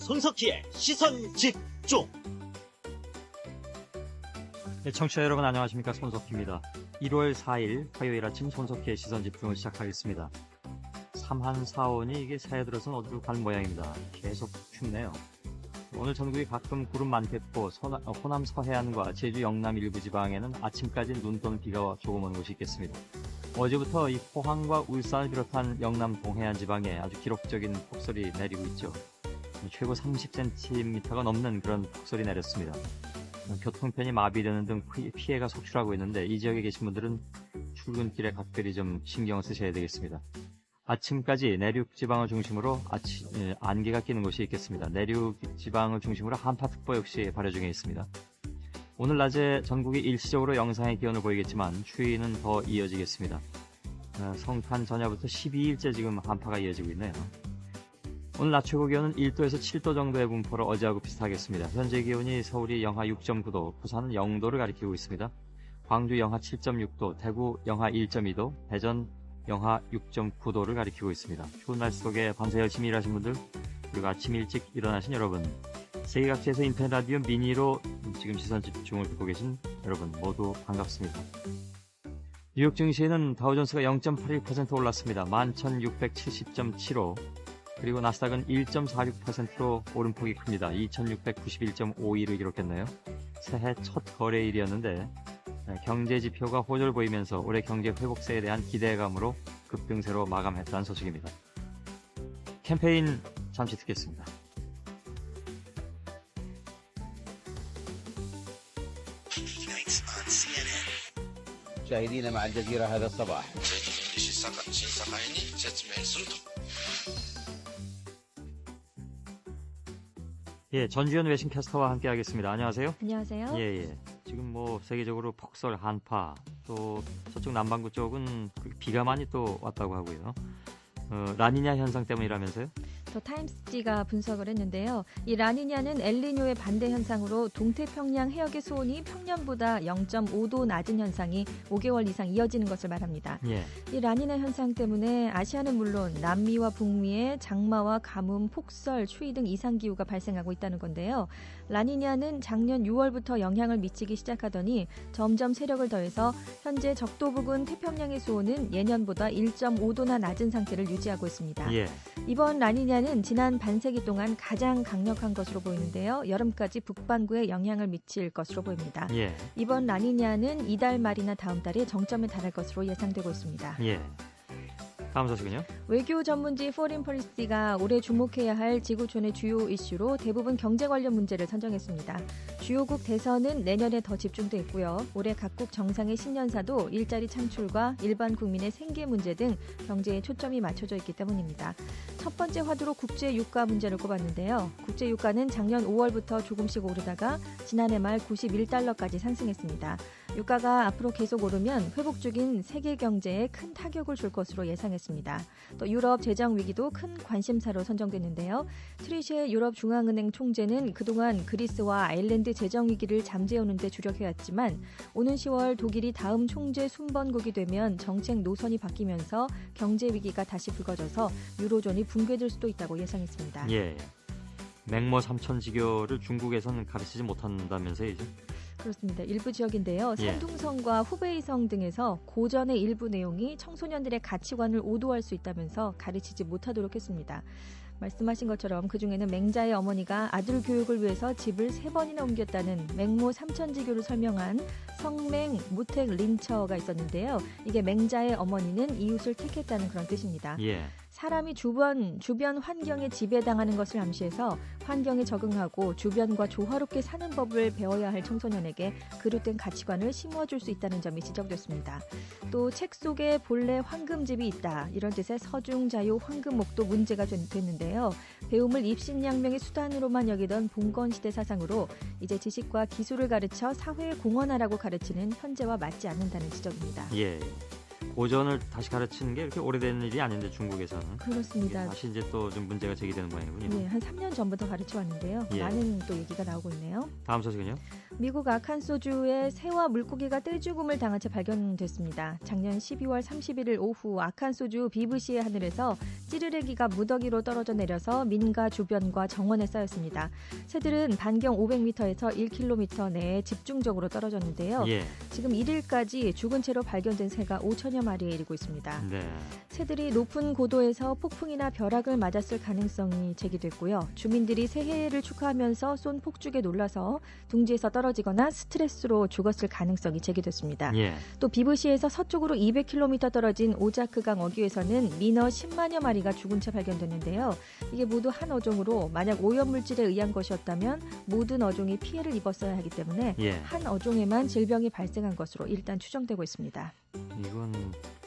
손석희의 시선 집중. 네, 청취자 여러분 안녕하십니까, 손석희입니다. 1월 4일 화요일 아침 손석희의 시선 집중을 시작하겠습니다. 삼한사원이 이게 새해 들어서는 어디로 간 모양입니다. 계속 춥네요. 오늘 전국이 가끔 구름 많겠고 호남 서해안과 제주 영남 일부 지방에는 아침까지 눈 또는 비가 조금 오는 곳이 있겠습니다. 어제부터 이 포항과 울산을 비롯한 영남 동해안 지방에 아주 기록적인 폭설이 내리고 있죠. 최고 30cm가 넘는 그런 폭설이 내렸습니다. 교통편이 마비되는 등 피해가 속출하고 있는데 이 지역에 계신 분들은 출근길에 각별히 좀 신경을 쓰셔야 되겠습니다. 아침까지 내륙 지방을 중심으로 안개가 끼는 곳이 있겠습니다. 내륙 지방을 중심으로 한파특보 역시 발효 중에 있습니다. 오늘 낮에 전국이 일시적으로 영상의 기온을 보이겠지만 추위는 더 이어지겠습니다. 성탄 전야부터 12일째 지금 한파가 이어지고 있네요. 오늘 낮 최고 기온은 1도에서 7도 정도의 분포로 어제하고 비슷하겠습니다. 현재 기온이 서울이 영하 6.9도, 부산은 0도를 가리키고 있습니다. 광주 영하 7.6도, 대구 영하 1.2도, 대전 영하 6.9도를 가리키고 있습니다. 추운 날씨 속에 밤새 열심히 일하신 분들, 그리고 아침 일찍 일어나신 여러분, 세계 각지에서 인터넷 라디오 미니로 지금 시선 집중을 듣고 계신 여러분 모두 반갑습니다. 뉴욕 증시에는 다우존스가 0.81% 올랐습니다. 11,670.75. 그리고 나스닥은 1.46%로 오름폭이 큽니다. 2,691.52를 기록했네요. 새해 첫 거래일이었는데 경제 지표가 호조를 보이면서 올해 경제 회복세에 대한 기대감으로 급등세로 마감했다는 소식입니다. 캠페인 잠시 듣겠습니다. مشاهدينا مع الجزيرة هذا الصباح. 예, 전주현 외신캐스터와 함께 하겠습니다. 안녕하세요. 안녕하세요. 예. 지금 뭐 세계적으로 폭설, 한파, 또 저쪽 남반구 쪽은 비가 많이 또 왔다고 하고요. 라니냐 현상 때문이라면서요? 더 타임스지가 분석을 했는데요. 이 라니냐는 엘니뇨의 반대 현상으로 동태평양 해역의 수온이 평년보다 0.5도 낮은 현상이 5개월 이상 이어지는 것을 말합니다. 예. 이 라니냐 현상 때문에 아시아는 물론 남미와 북미에 장마와 가뭄, 폭설, 추위 등 이상기후가 발생하고 있다는 건데요. 라니냐는 작년 6월부터 영향을 미치기 시작하더니 점점 세력을 더해서 현재 적도 부근 태평양의 수온은 예년보다 1.5도나 낮은 상태를 유지하고 있습니다. 예. 이번 라니냐는 지난 반세기 동안 가장 강력한 것으로 보이는데요. 여름까지 북반구에 영향을 미칠 것으로 보입니다. 예. 이번 라니냐는 이달 말이나 다음 달에 정점에 달할 것으로 예상되고 있습니다. 예. 다음 소식은요? 외교 전문지 포린 폴리시가 올해 주목해야 할 지구촌의 주요 이슈로 대부분 경제 관련 문제를 선정했습니다. 주요국 대선은 내년에 더 집중돼 있고요. 올해 각국 정상의 신년사도 일자리 창출과 일반 국민의 생계 문제 등 경제에 초점이 맞춰져 있기 때문입니다. 첫 번째 화두로 국제 유가 문제를 꼽았는데요. 국제 유가는 작년 5월부터 조금씩 오르다가 지난해 말 91달러까지 상승했습니다. 유가가 앞으로 계속 오르면 회복 중인 세계 경제에 큰 타격을 줄 것으로 예상했습니다. 또 유럽 재정 위기도 큰 관심사로 선정됐는데요. 트리셰 유럽 중앙은행 총재는 그동안 그리스와 아일랜드 재정 위기를 잠재우는 데 주력해왔지만 오는 10월 독일이 다음 총재 순번국이 되면 정책 노선이 바뀌면서 경제 위기가 다시 불거져서 유로존이 붕괴될 수도 있다고 예상했습니다. 예. 맹모 삼천지교를 중국에서는 가르치지 못한다면서요, 이제? 그렇습니다. 일부 지역인데요. 예. 산둥성과 후베이성 등에서 고전의 일부 내용이 청소년들의 가치관을 오도할 수 있다면서 가르치지 못하도록 했습니다. 말씀하신 것처럼 그중에는 맹자의 어머니가 아들 교육을 위해서 집을 3번이나 옮겼다는 맹모 삼천지교를 설명한 성맹 무택 린처가 있었는데요. 이게 맹자의 어머니는 이웃을 택했다는 그런 뜻입니다. 예. 사람이 주변 환경에 지배당하는 것을 암시해서 환경에 적응하고 주변과 조화롭게 사는 법을 배워야 할 청소년에게 그릇된 가치관을 심어줄 수 있다는 점이 지적됐습니다. 또 책 속에 본래 황금집이 있다 이런 뜻의 서중자유 황금목도 문제가 됐는데요. 배움을 입신양명의 수단으로만 여기던 봉건시대 사상으로 이제 지식과 기술을 가르쳐 사회에 공헌하라고 가르치는 현재와 맞지 않는다는 지적입니다. 예. 오전을 다시 가르치는 게 이렇게 오래된 일이 아닌데 중국에서는 이게 그렇습니다. 다시 이제 또 좀 문제가 제기되는 모양이군요. 네, 한 3년 전부터 가르쳐 왔는데요. 예. 많은 또 얘기가 나오고 있네요. 다음 소식은요? 미국 아칸소주에 새와 물고기가 떼죽음을 당한 채 발견됐습니다. 작년 12월 31일 오후 아칸소주 비브시의 하늘에서 찌르레기가 무더기로 떨어져 내려서 민가 주변과 정원에 쌓였습니다. 새들은 반경 500m에서 1km 내에 집중적으로 떨어졌는데요. 예. 지금 1일까지 죽은 채로 발견된 새가 5천여 마리에 이르고 있습니다. 네. 새들이 높은 고도에서 폭풍이나 벼락을 맞았을 가능성이 제기됐고요. 주민들이 새해를 축하하면서 쏜 폭죽에 놀라서 둥지에서 떨어지거나 스트레스로 죽었을 가능성이 제기됐습니다. 예. 또 비브시에서 서쪽으로 200km 떨어진 오자크강 어귀에서는 민어 10만여 마리가 죽은 채 발견됐는데요. 이게 모두 한 어종으로 만약 오염물질에 의한 것이었다면 모든 어종이 피해를 입었어야 하기 때문에 예. 한 어종에만 질병이 발생한 것으로 일단 추정되고 있습니다. 이건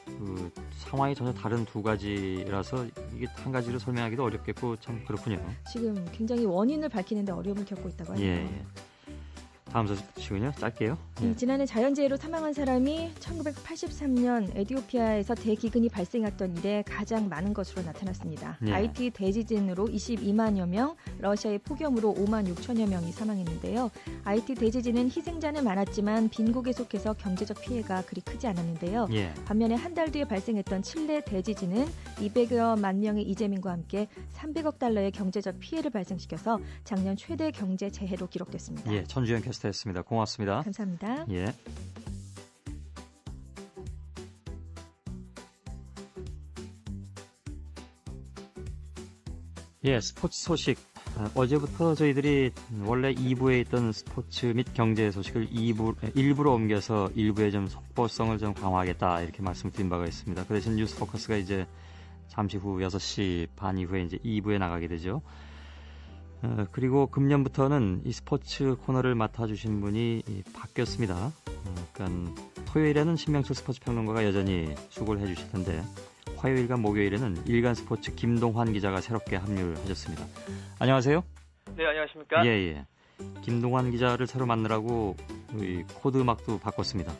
그 상황이 전혀 다른 두 가지라서 이게 한 가지로 설명하기도 어렵겠고 참 그렇군요. 지금 굉장히 원인을 밝히는데 어려움을 겪고 있다고 하네요. 예. 예. 다음 소식은요? 짧게요. 예. 지난해 자연재해로 사망한 사람이 1983년 에티오피아에서 대기근이 발생했던 이래 가장 많은 것으로 나타났습니다. 예. 하이티 대지진으로 22만여 명, 러시아의 폭염으로 5만 6천여 명이 사망했는데요. 하이티 대지진은 희생자는 많았지만 빈국에 속해서 경제적 피해가 그리 크지 않았는데요. 예. 반면에 한 달 뒤에 발생했던 칠레 대지진은 200여만 명의 이재민과 함께 300억 달러의 경제적 피해를 발생시켜서 작년 최대 경제 재해로 기록됐습니다. 예. 천주영 캐스터였습니다. 고맙습니다. 감사합니다. 예. 예, 스포츠 소식. 어제부터 저희들이 원래 2부에 있던 스포츠 및 경제 소식을 1부로 옮겨서 1부에 좀 속보성을 좀 강화하겠다 이렇게 말씀드린 바가 있습니다. 그 대신 뉴스 포커스가 이제 잠시 후 6시 반 이후에 이제 2부에 나가게 되죠. 그리고 금년부터는 이 스포츠 코너를 맡아주신 분이 바뀌었습니다. 그러니까 토요일에는 신명철 스포츠 평론가가 여전히 수고를 해주실 텐데 화요일과 목요일에는 일간 스포츠 김동환 기자가 새롭게 합류를 하셨습니다. 안녕하세요. 네, 안녕하십니까? 예. 김동환 기자를 새로 만나라고 이 코드 음악도 바꿨습니다.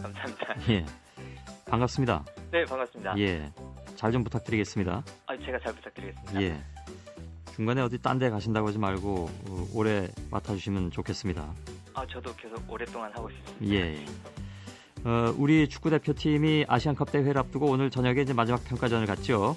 감사합니다. 예. 반갑습니다. 네, 반갑습니다. 예. 잘 좀 부탁드리겠습니다. 제가 잘 부탁드리겠습니다. 예. 중간에 어디 딴 데 가신다고 하지 말고 오래 맡아주시면 좋겠습니다. 저도 계속 오랫동안 하고 싶습니다. 예. 우리 축구 대표팀이 아시안컵 대회를 앞두고 오늘 저녁에 이제 마지막 평가전을 갔죠.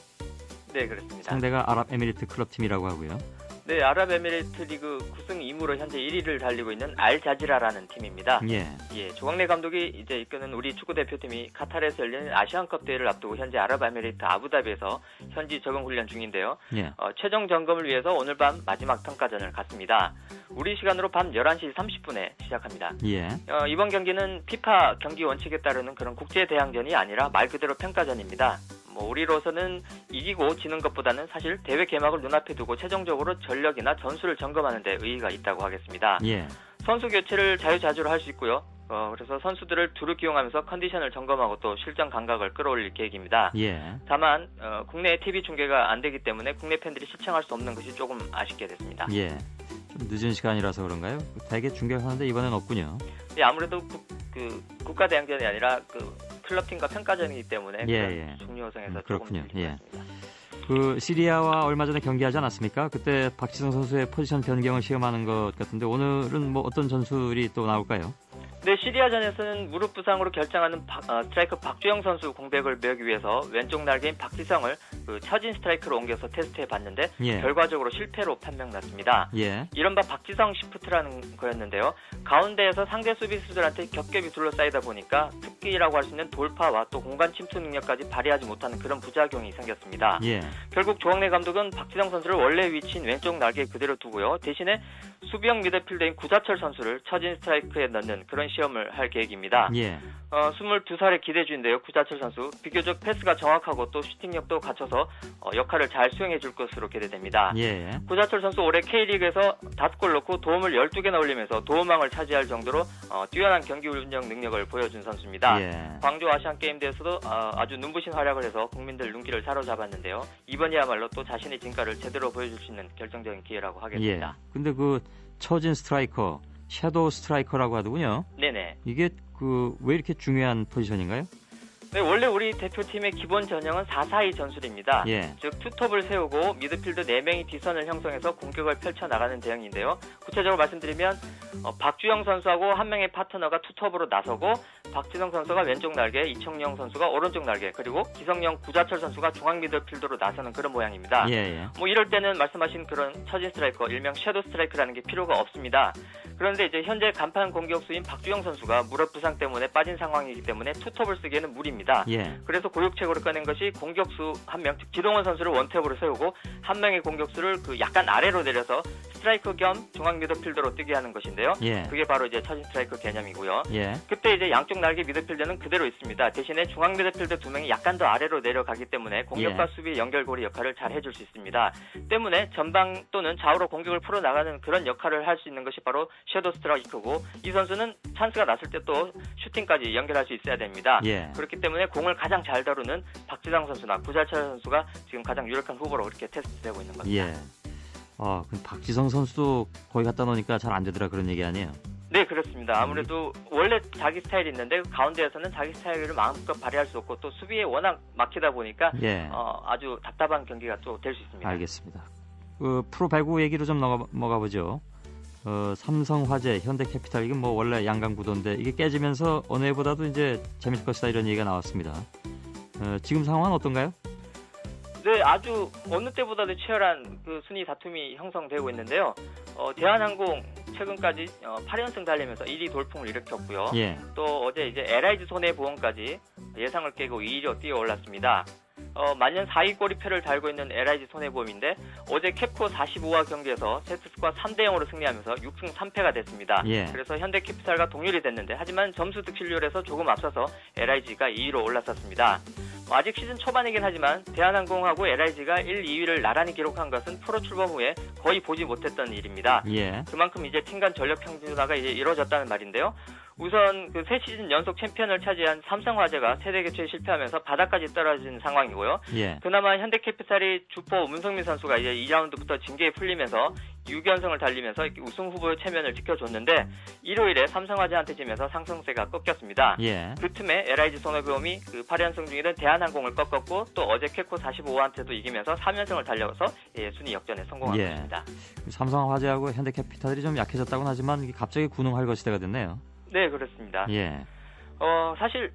네, 그렇습니다. 상대가 아랍에미리트 클럽팀이라고 하고요. 네, 아랍에미리트 리그 9승 2무로 현재 1위를 달리고 있는 알자지라라는 팀입니다. 예. 예, 조광래 감독이 이제 이끄는 우리 축구 대표팀이 카타르에서 열리는 아시안컵 대회를 앞두고 현재 아랍에미리트 아부다비에서 현지 적응 훈련 중인데요. 예. 최종 점검을 위해서 오늘 밤 마지막 평가전을 갖습니다. 우리 시간으로 밤 11시 30분에 시작합니다. 예. 이번 경기는 피파 경기 원칙에 따르는 그런 국제 대항전이 아니라 말 그대로 평가전입니다. 우리로서는 이기고 지는 것보다는 사실 대회 개막을 눈앞에 두고 최종적으로 전력이나 전술을 점검하는 데 의의가 있다고 하겠습니다. 예. 선수 교체를 자유자재로 할 수 있고요. 그래서 선수들을 두루 기용하면서 컨디션을 점검하고 또 실전 감각을 끌어올릴 계획입니다. 예. 다만 국내 TV 중계가 안 되기 때문에 국내 팬들이 시청할 수 없는 것이 조금 아쉽게 됐습니다. 예. 좀 늦은 시간이라서 그런가요? 대개 중계하는데 이번엔 없군요. 예, 아무래도 국가 대항전이 아니라 클럽팀과 평가전이기 때문에 예. 종료 요성에서 그렇군요. 조금 예. 있습니다. 시리아와 얼마 전에 경기하지 않았습니까? 그때 박지성 선수의 포지션 변경을 시험하는 것 같은데 오늘은 뭐 어떤 전술이 또 나올까요? 네, 시리아전에서는 무릎 부상으로 결정하는 스트라이커 박주영 선수 공백을 메우기 위해서 왼쪽 날개인 박지성을 처진 스트라이커로 옮겨서 테스트해 봤는데 예. 결과적으로 실패로 판명났습니다. 예. 이른바 박지성 시프트라는 거였는데요. 가운데에서 상대 수비수들한테 겹겹이 둘러싸이다 보니까 특기라고 할 수 있는 돌파와 또 공간 침투 능력까지 발휘하지 못하는 그런 부작용이 생겼습니다. 예. 결국 조광래 감독은 박지성 선수를 원래 위치인 왼쪽 날개에 그대로 두고요. 대신에 수비형 미드필더인 구자철 선수를 처진 스트라이크에 넣는 그런 시험을 할 계획입니다. 예. 22살의 기대주인데요. 구자철 선수 비교적 패스가 정확하고 또 슈팅력도 갖춰서 역할을 잘 수행해 줄 것으로 기대됩니다. 예. 구자철 선수 올해 K리그에서 5골 넣고 도움을 12개나 올리면서 도움왕을 차지할 정도로 뛰어난 경기 운영 능력을 보여준 선수입니다. 예. 광주 아시안게임대회에서도 아주 눈부신 활약을 해서 국민들 눈길을 사로잡았는데요. 이번이야말로 또 자신의 진가를 제대로 보여줄 수 있는 결정적인 기회라고 하겠습니다. 예. 근데 처진 스트라이커, 섀도우 스트라이커라고 하더군요. 네네. 이게 왜 이렇게 중요한 포지션인가요? 네, 원래 우리 대표팀의 기본 전형은 4-4-2 전술입니다. 예. 즉 투톱을 세우고 미드필더 4명이 뒷선을 형성해서 공격을 펼쳐나가는 대응인데요. 구체적으로 말씀드리면 박주영 선수하고 한 명의 파트너가 투톱으로 나서고 박지성 선수가 왼쪽 날개, 이청용 선수가 오른쪽 날개, 그리고 기성용, 구자철 선수가 중앙 미드필더로 나서는 그런 모양입니다. 예. 뭐 이럴 때는 말씀하신 그런 처진 스트라이커, 일명 섀도우 스트라이크라는 게 필요가 없습니다. 그런데 이제 현재 간판 공격수인 박주영 선수가 무릎 부상 때문에 빠진 상황이기 때문에 투톱을 쓰기에는 무리입니다. 예. 그래서 고육책으로 꺼낸 것이 공격수 한 명, 즉 기동원 선수를 원탭으로 세우고 한 명의 공격수를 그 약간 아래로 내려서 스트라이커 겸 중앙 미드필더로 뛰게 하는 것인데요. 예. 그게 바로 이제 처진 스트라이커 개념이고요. 예. 그때 이제 양쪽 날개 미드필더는 그대로 있습니다. 대신에 중앙 미드필더 2명이 약간 더 아래로 내려가기 때문에 공격과 수비 연결고리 역할을 잘 해줄 수 있습니다. 때문에 전방 또는 좌우로 공격을 풀어나가는 그런 역할을 할 수 있는 것이 바로 섀도우 스트라이커고, 이 선수는 찬스가 났을 때 또 슈팅까지 연결할 수 있어야 됩니다. 예. 그렇기 때문에 공을 가장 잘 다루는 박지성 선수나 구자철 선수가 지금 가장 유력한 후보로 그렇게 테스트되고 있는 겁니다. 예. 그럼 박지성 선수도 거기 갖다 놓으니까 잘 안 되더라 그런 얘기 아니에요? 네, 그렇습니다. 아무래도 원래 자기 스타일이 있는데 가운데에서는 자기 스타일을 마음껏 발휘할 수 없고 또 수비에 워낙 막히다 보니까 예. 아주 답답한 경기가 또 될 수 있습니다. 알겠습니다. 프로 배구 얘기로 좀 넘어가 보죠. 삼성화재, 현대캐피탈 이게 뭐 원래 양강 구도인데 이게 깨지면서 어느 해보다도 이제 재밌을 것이다 이런 얘기가 나왔습니다. 지금 상황은 어떤가요? 네, 아주 어느 때보다도 치열한 그 순위 다툼이 형성되고 있는데요. 대한항공 최근까지 8연승 달리면서 1위 돌풍을 일으켰고요. 예. 또 어제 이제 LIG 손해보험까지 예상을 깨고 2위로 뛰어 올랐습니다. 만년 4위 꼬리표를 달고 있는 LIG 손해보험인데 어제 캡코 45화 경기에서 세트스코어 3대0으로 승리하면서 6승 3패가 됐습니다. 예. 그래서 현대캐피탈과 동률이 됐는데 하지만 점수 득실률에서 조금 앞서서 LIG가 2위로 올라섰습니다. 아직 시즌 초반이긴 하지만 대한항공하고 LIG가 1, 2위를 나란히 기록한 것은 프로 출범 후에 거의 보지 못했던 일입니다. 예. 그만큼 이제 팀 간 전력 평준화가 이제 이루어졌다는 말인데요. 우선 그 3시즌 연속 챔피언을 차지한 삼성화재가 세대 교체에 실패하면서 바닥까지 떨어진 상황이고요. 예. 그나마 현대캐피탈이 주포 문성민 선수가 이제 2라운드부터 징계에 풀리면서 6연승을 달리면서 우승 후보의 체면을 지켜줬는데 일요일에 삼성화재한테 지면서 상승세가 꺾였습니다. 예. 그 틈에 LIG 손해보험이 그 8연승 중이던 대한항공을 꺾었고 또 어제 캡코 45한테도 이기면서 3연승을 달려서 순위 역전에 성공한 예. 것입니다. 삼성화재하고 현대캐피탈이 좀 약해졌다고는 하지만 이게 갑자기 군웅할 것이다가 됐네요. 네, 그렇습니다. 예. 사실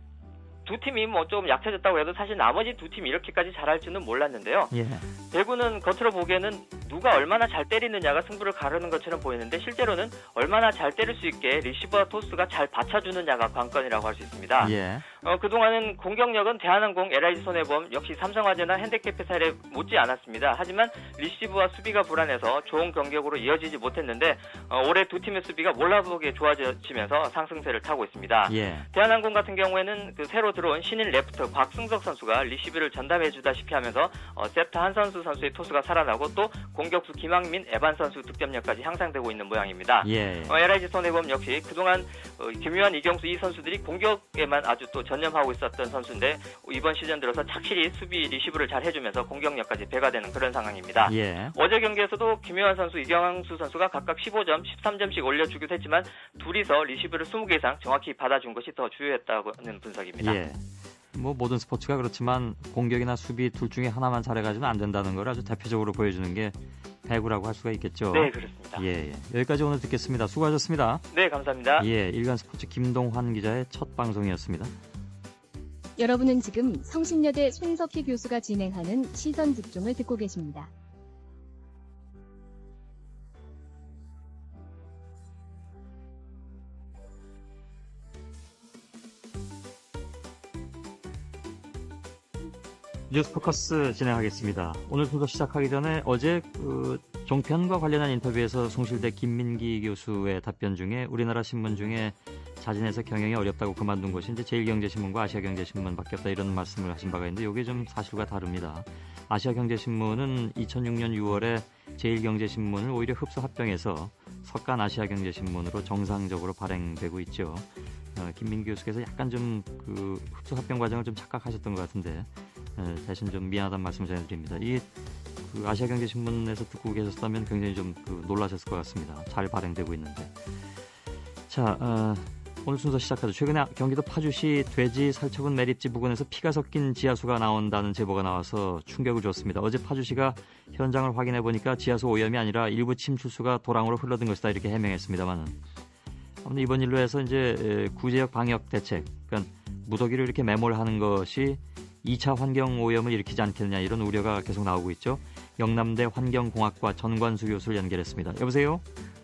두 팀이 뭐 좀 약해졌다고 해도 사실 나머지 두 팀이 이렇게까지 잘할 줄은 몰랐는데요. 예. 배구는 겉으로 보기에는 누가 얼마나 잘 때리느냐가 승부를 가르는 것처럼 보이는데 실제로는 얼마나 잘 때릴 수 있게 리시버와 토스가 잘 받쳐주느냐가 관건이라고 할 수 있습니다. 예. 그동안은 공격력은 대한항공, LIG 손해보험, 역시 삼성화재나 현대캐피탈에 못지 않았습니다. 하지만 리시브와 수비가 불안해서 좋은 경격으로 이어지지 못했는데 올해 두 팀의 수비가 몰라보게 좋아지면서 상승세를 타고 있습니다. 예. 대한항공 같은 경우에는 그 새로 들어온 신인 레프트 곽승석 선수가 리시브를 전담해주다시피 하면서 세터 한선수 선수의 토스가 살아나고 또 공격수 김학민, 에반 선수 득점력까지 향상되고 있는 모양입니다. 예. LIG 손해보험 역시 그동안 김유한, 이경수 이 선수들이 공격에만 아주 또 전념하고 있었던 선수인데 이번 시즌 들어서 착실히 수비 리시브를 잘 해주면서 공격력까지 배가 되는 그런 상황입니다. 예. 어제 경기에서도 김유한 선수, 이경수 선수가 각각 15점, 13점씩 올려주기도 했지만 둘이서 리시브를 20개 이상 정확히 받아준 것이 더 주요했다는 분석입니다. 예. 뭐 모든 스포츠가 그렇지만 공격이나 수비 둘 중에 하나만 잘해가지고는 안 된다는 걸 아주 대표적으로 보여주는 게 배구라고 할 수가 있겠죠. 네, 그렇습니다. 예. 여기까지 오늘 듣겠습니다. 수고하셨습니다. 네, 감사합니다. 예, 일간 스포츠 김동환 기자의 첫 방송이었습니다. 여러분은 지금 성신여대 손석희 교수가 진행하는 시선 집중을 듣고 계십니다. 뉴스포커스 진행하겠습니다. 오늘 순서 시작하기 전에 어제 종편과 관련한 인터뷰에서 송실대 김민기 교수의 답변 중에 우리나라 신문 중에 자진해서 경영이 어렵다고 그만둔 것이 이제 제일경제신문과 아시아경제신문밖에 없다 이런 말씀을 하신 바가 있는데 이게 좀 사실과 다릅니다. 아시아경제신문은 2006년 6월에 제일경제신문을 오히려 흡수 합병해서 석간 아시아경제신문으로 정상적으로 발행되고 있죠. 김민기 교수께서 약간 좀 그 흡수 합병 과정을 좀 착각하셨던 것 같은데 대신 좀 미안하다는 말씀 전해드립니다. 이 아시아경제신문에서 듣고 계셨다면 굉장히 좀 놀라셨을 것 같습니다. 잘 발행되고 있는데. 자, 오늘 순서 시작하죠. 최근에 경기도 파주시 돼지 살처분 매립지 부근에서 피가 섞인 지하수가 나온다는 제보가 나와서 충격을 줬습니다. 어제 파주시가 현장을 확인해 보니까 지하수 오염이 아니라 일부 침출수가 도랑으로 흘러든 것이다 이렇게 해명했습니다만, 이번 일로 해서 이제 구제역 방역 대책, 그러니까 무더기를 이렇게 매몰하는 것이 2차 환경 오염을 일으키지 않겠느냐 이런 우려가 계속 나오고 있죠. 영남대 환경공학과 전관수 교수를 연결했습니다. 여보세요?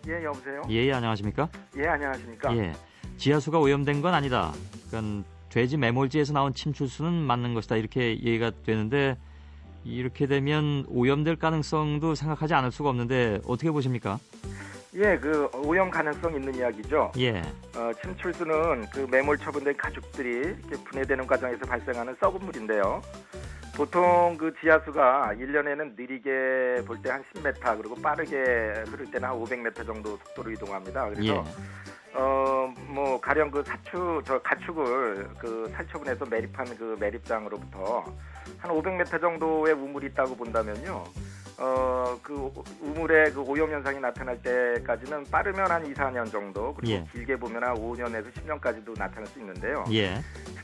예, 여보세요? 예, 안녕하십니까? 예, 안녕하십니까? 예, 지하수가 오염된 건 아니다. 그러니까 돼지 매몰지에서 나온 침출수는 맞는 것이다 이렇게 얘기가 되는데, 이렇게 되면 오염될 가능성도 생각하지 않을 수가 없는데 어떻게 보십니까? 예, 그 오염 가능성 있는 이야기죠. 예, 침출수는 그 매몰 처분된 가축들이 이렇게 분해되는 과정에서 발생하는 썩은 물인데요. 보통 그 지하수가 1년에는 느리게 볼 때 한 10m, 그리고 빠르게 흐를 때는 한 500m 정도 속도로 이동합니다. 그래서 예, 뭐 가령 그 가축을 그 살처분해서 매립한 그 매립장으로부터 한 500m 정도의 우물이 있다고 본다면요. 그 우물의 그 오염 현상이 나타날 때까지는 빠르면 한 2, 4년 정도, 그리고 예. 길게 보면 한 5년에서 10년까지도 나타날 수 있는데요. 예,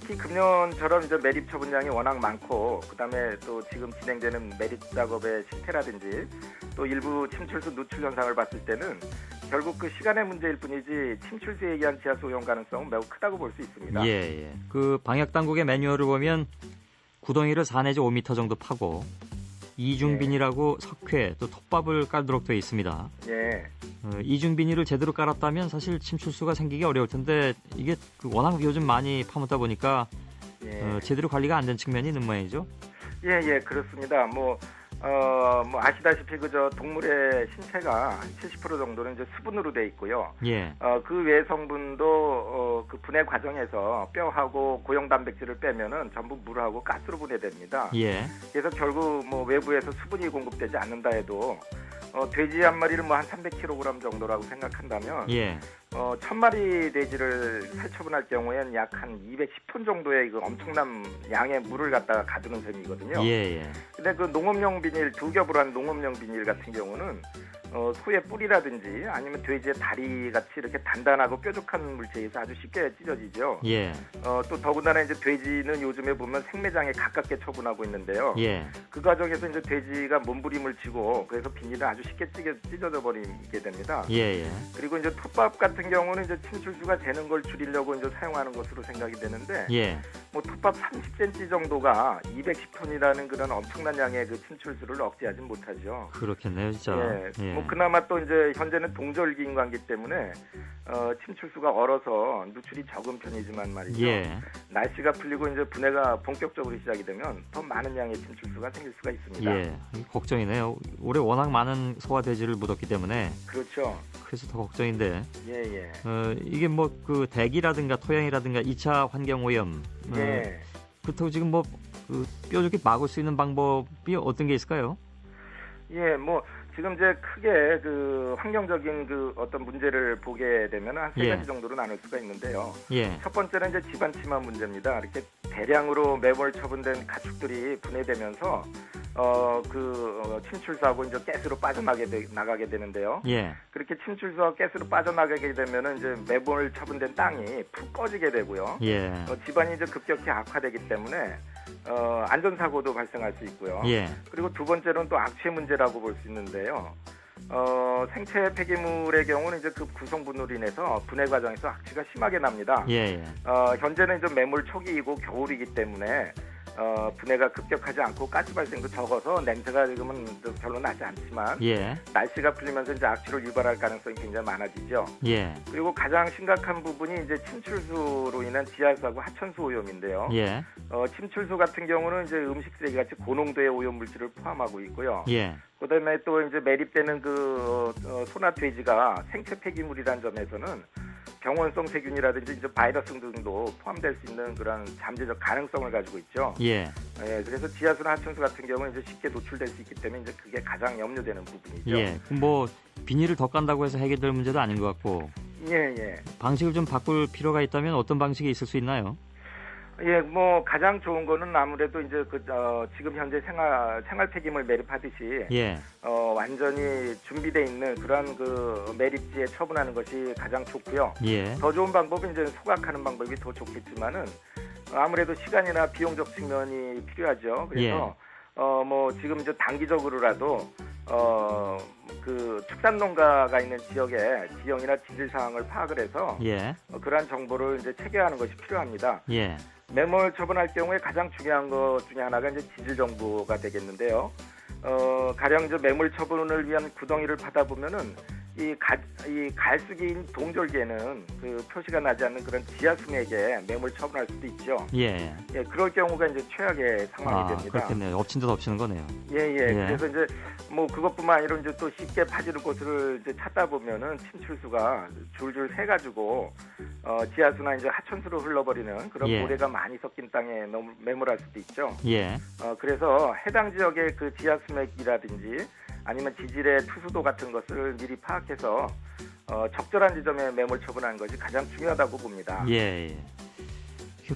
특히 금년처럼 이제 매립 처분량이 워낙 많고, 그다음에 또 지금 진행되는 매립 작업의 실태라든지 또 일부 침출수 누출 현상을 봤을 때는 결국 그 시간의 문제일 뿐이지 침출수에 의한 지하수 오염 가능성은 매우 크다고 볼 수 있습니다. 예. 그 방역 당국의 매뉴얼을 보면 구덩이를 4 내지 5m 정도 파고 이중 비닐하고 석회 또 톱밥을 깔도록 되어 있습니다. 예. 이중 비닐을 제대로 깔았다면 사실 침출수가 생기기 어려울 텐데, 이게 워낙 요즘 많이 파묻다 보니까 예. 제대로 관리가 안 된 측면이 있는 모양이죠. 예, 그렇습니다. 뭐 아시다시피 그저 동물의 신체가 70% 정도는 이제 수분으로 돼 있고요. 예, 그 외 성분도 그 분해 과정에서 뼈하고 고형 단백질을 빼면은 전부 물하고 가스로 분해됩니다. 예, 그래서 결국 뭐 외부에서 수분이 공급되지 않는다 해도 돼지 한 마리를 뭐 한 300kg 정도라고 생각한다면 예, 1000마리 돼지를 살처분할 경우에는 약 한 210톤 정도의 그 엄청난 양의 물을 갖다가 가두는 셈이거든요. 예. 근데 그 농업용 비닐, 두 겹으로 한 농업용 비닐 같은 경우는 소의 뿔이라든지 아니면 돼지의 다리 같이 이렇게 단단하고 뾰족한 물체에 의해서 아주 쉽게 찢어지죠. 예, 또 더군다나 이제 돼지는 요즘에 보면 생매장에 가깝게 처분하고 있는데요. 예, 그 과정에서 이제 돼지가 몸부림을 치고 그래서 비닐은 아주 쉽게 찢어져 버리게 됩니다. 예. 그리고 이제 톱밥 같은 경우는 이제 침출수가 되는 걸 줄이려고 이제 사용하는 것으로 생각이 되는데, 예, 뭐 톱밥 30cm 정도가 210톤이라는 그런 엄청난 양의 그 침출수를 억제하지 못하죠. 그렇겠네요, 진짜. 예. 뭐 그나마 또 이제 현재는 동절기 인과이기 때문에 침출수가 얼어서 누출이 적은 편이지만 말이죠. 예. 날씨가 풀리고 이제 분해가 본격적으로 시작이 되면 더 많은 양의 침출수가 생길 수가 있습니다. 예, 걱정이네요. 올해 워낙 많은 소와 돼지를 묻었기 때문에 그렇죠. 그래서 더 걱정인데, 예. 이게 뭐 그 대기라든가 토양이라든가 2차 환경 오염, 예. 그렇다고 지금 뭐 그 뾰족히 막을 수 있는 방법이 어떤 게 있을까요? 예, 뭐 지금 이제 크게 그 환경적인 그 어떤 문제를 보게 되면 한 세 예. 가지 정도로 나눌 수가 있는데요. 예, 첫 번째는 이제 집안 침하 문제입니다. 이렇게 대량으로 매몰 처분된 가축들이 분해되면서 침출수하고 이제 가스로 나가게 되는데요. 예, 그렇게 침출수와 가스로 빠져나가게 되면은 이제 매몰 처분된 땅이 푹 꺼지게 되고요. 예, 집안이 이제 급격히 악화되기 때문에 안전사고도 발생할 수 있고요. 예, 그리고 두 번째로는 또 악취 문제라고 볼 수 있는데요. 생체 폐기물의 경우는 이제 그 구성분으로 인해서 분해 과정에서 악취가 심하게 납니다. 예. 현재는 이제 매몰 초기이고 겨울이기 때문에 분해가 급격하지 않고 가스 발생도 적어서 냄새가 지금은 별로 나지 않지만, 예, 날씨가 풀리면서 이제 악취를 유발할 가능성이 굉장히 많아지죠. 예, 그리고 가장 심각한 부분이 이제 침출수로 인한 지하수하고 하천수 오염인데요. 예, 침출수 같은 경우는 이제 음식 쓰레기 같이 고농도의 오염 물질을 포함하고 있고요. 예, 그다음에 또 이제 매립되는 그 소나 돼지가 생체 폐기물이라는 점에서는 병원성 세균이라든지 이제 바이러스 등도 포함될 수 있는 그런 잠재적 가능성을 가지고 있죠. 예. 그래서 지하수나 하천수 같은 경우는 이제 쉽게 노출될 수 있기 때문에 이제 그게 가장 염려되는 부분이죠. 예. 뭐 비닐을 더 깐다고 해서 해결될 문제도 아닌 것 같고, 예. 방식을 좀 바꿀 필요가 있다면 어떤 방식이 있을 수 있나요? 예, 뭐 가장 좋은 거는 아무래도 이제 지금 현재 생활 폐기물 매립하듯이 예. 완전히 준비돼 있는 그런 그 매립지에 처분하는 것이 가장 좋고요. 예. 더 좋은 방법은 이제 소각하는 방법이 더 좋겠지만은 아무래도 시간이나 비용적 측면이 필요하죠. 그래서 뭐 지금 이제 단기적으로라도 그 축산 농가가 있는 지역의 지형이나 지질 사항을 파악을 해서 예. 그러한 정보를 이제 체계하는 것이 필요합니다. 예. 매몰 처분할 경우에 가장 중요한 것 중에 하나가 이제 지질 정보가 되겠는데요. 가령 이제 매몰 처분을 위한 구덩이를 파다 보면은 이 갈수기인 동절기에는 그 표시가 나지 않는 그런 지하수맥에 매몰 처분할 수도 있죠. 예. 예, 그럴 경우가 이제 최악의 상황이 됩니다. 그렇겠네요. 엎친 데 덮치는 거네요. 예. 예. 그래서 이제 뭐 그것뿐만 아니라 이제 또 쉽게 파지는 곳을 이제 찾다 보면은 침출수가 줄줄 새가지고 지하수나 이제 하천수로 흘러버리는 그런 예. 모래가 많이 섞인 땅에 매몰할 수도 있죠. 예. 그래서 해당 지역의 그 지하수맥이라든지 아니면 지질의 투수도 같은 것을 미리 파악해서 적절한 지점에 매몰 처분하는 것이 가장 중요하다고 봅니다. 예.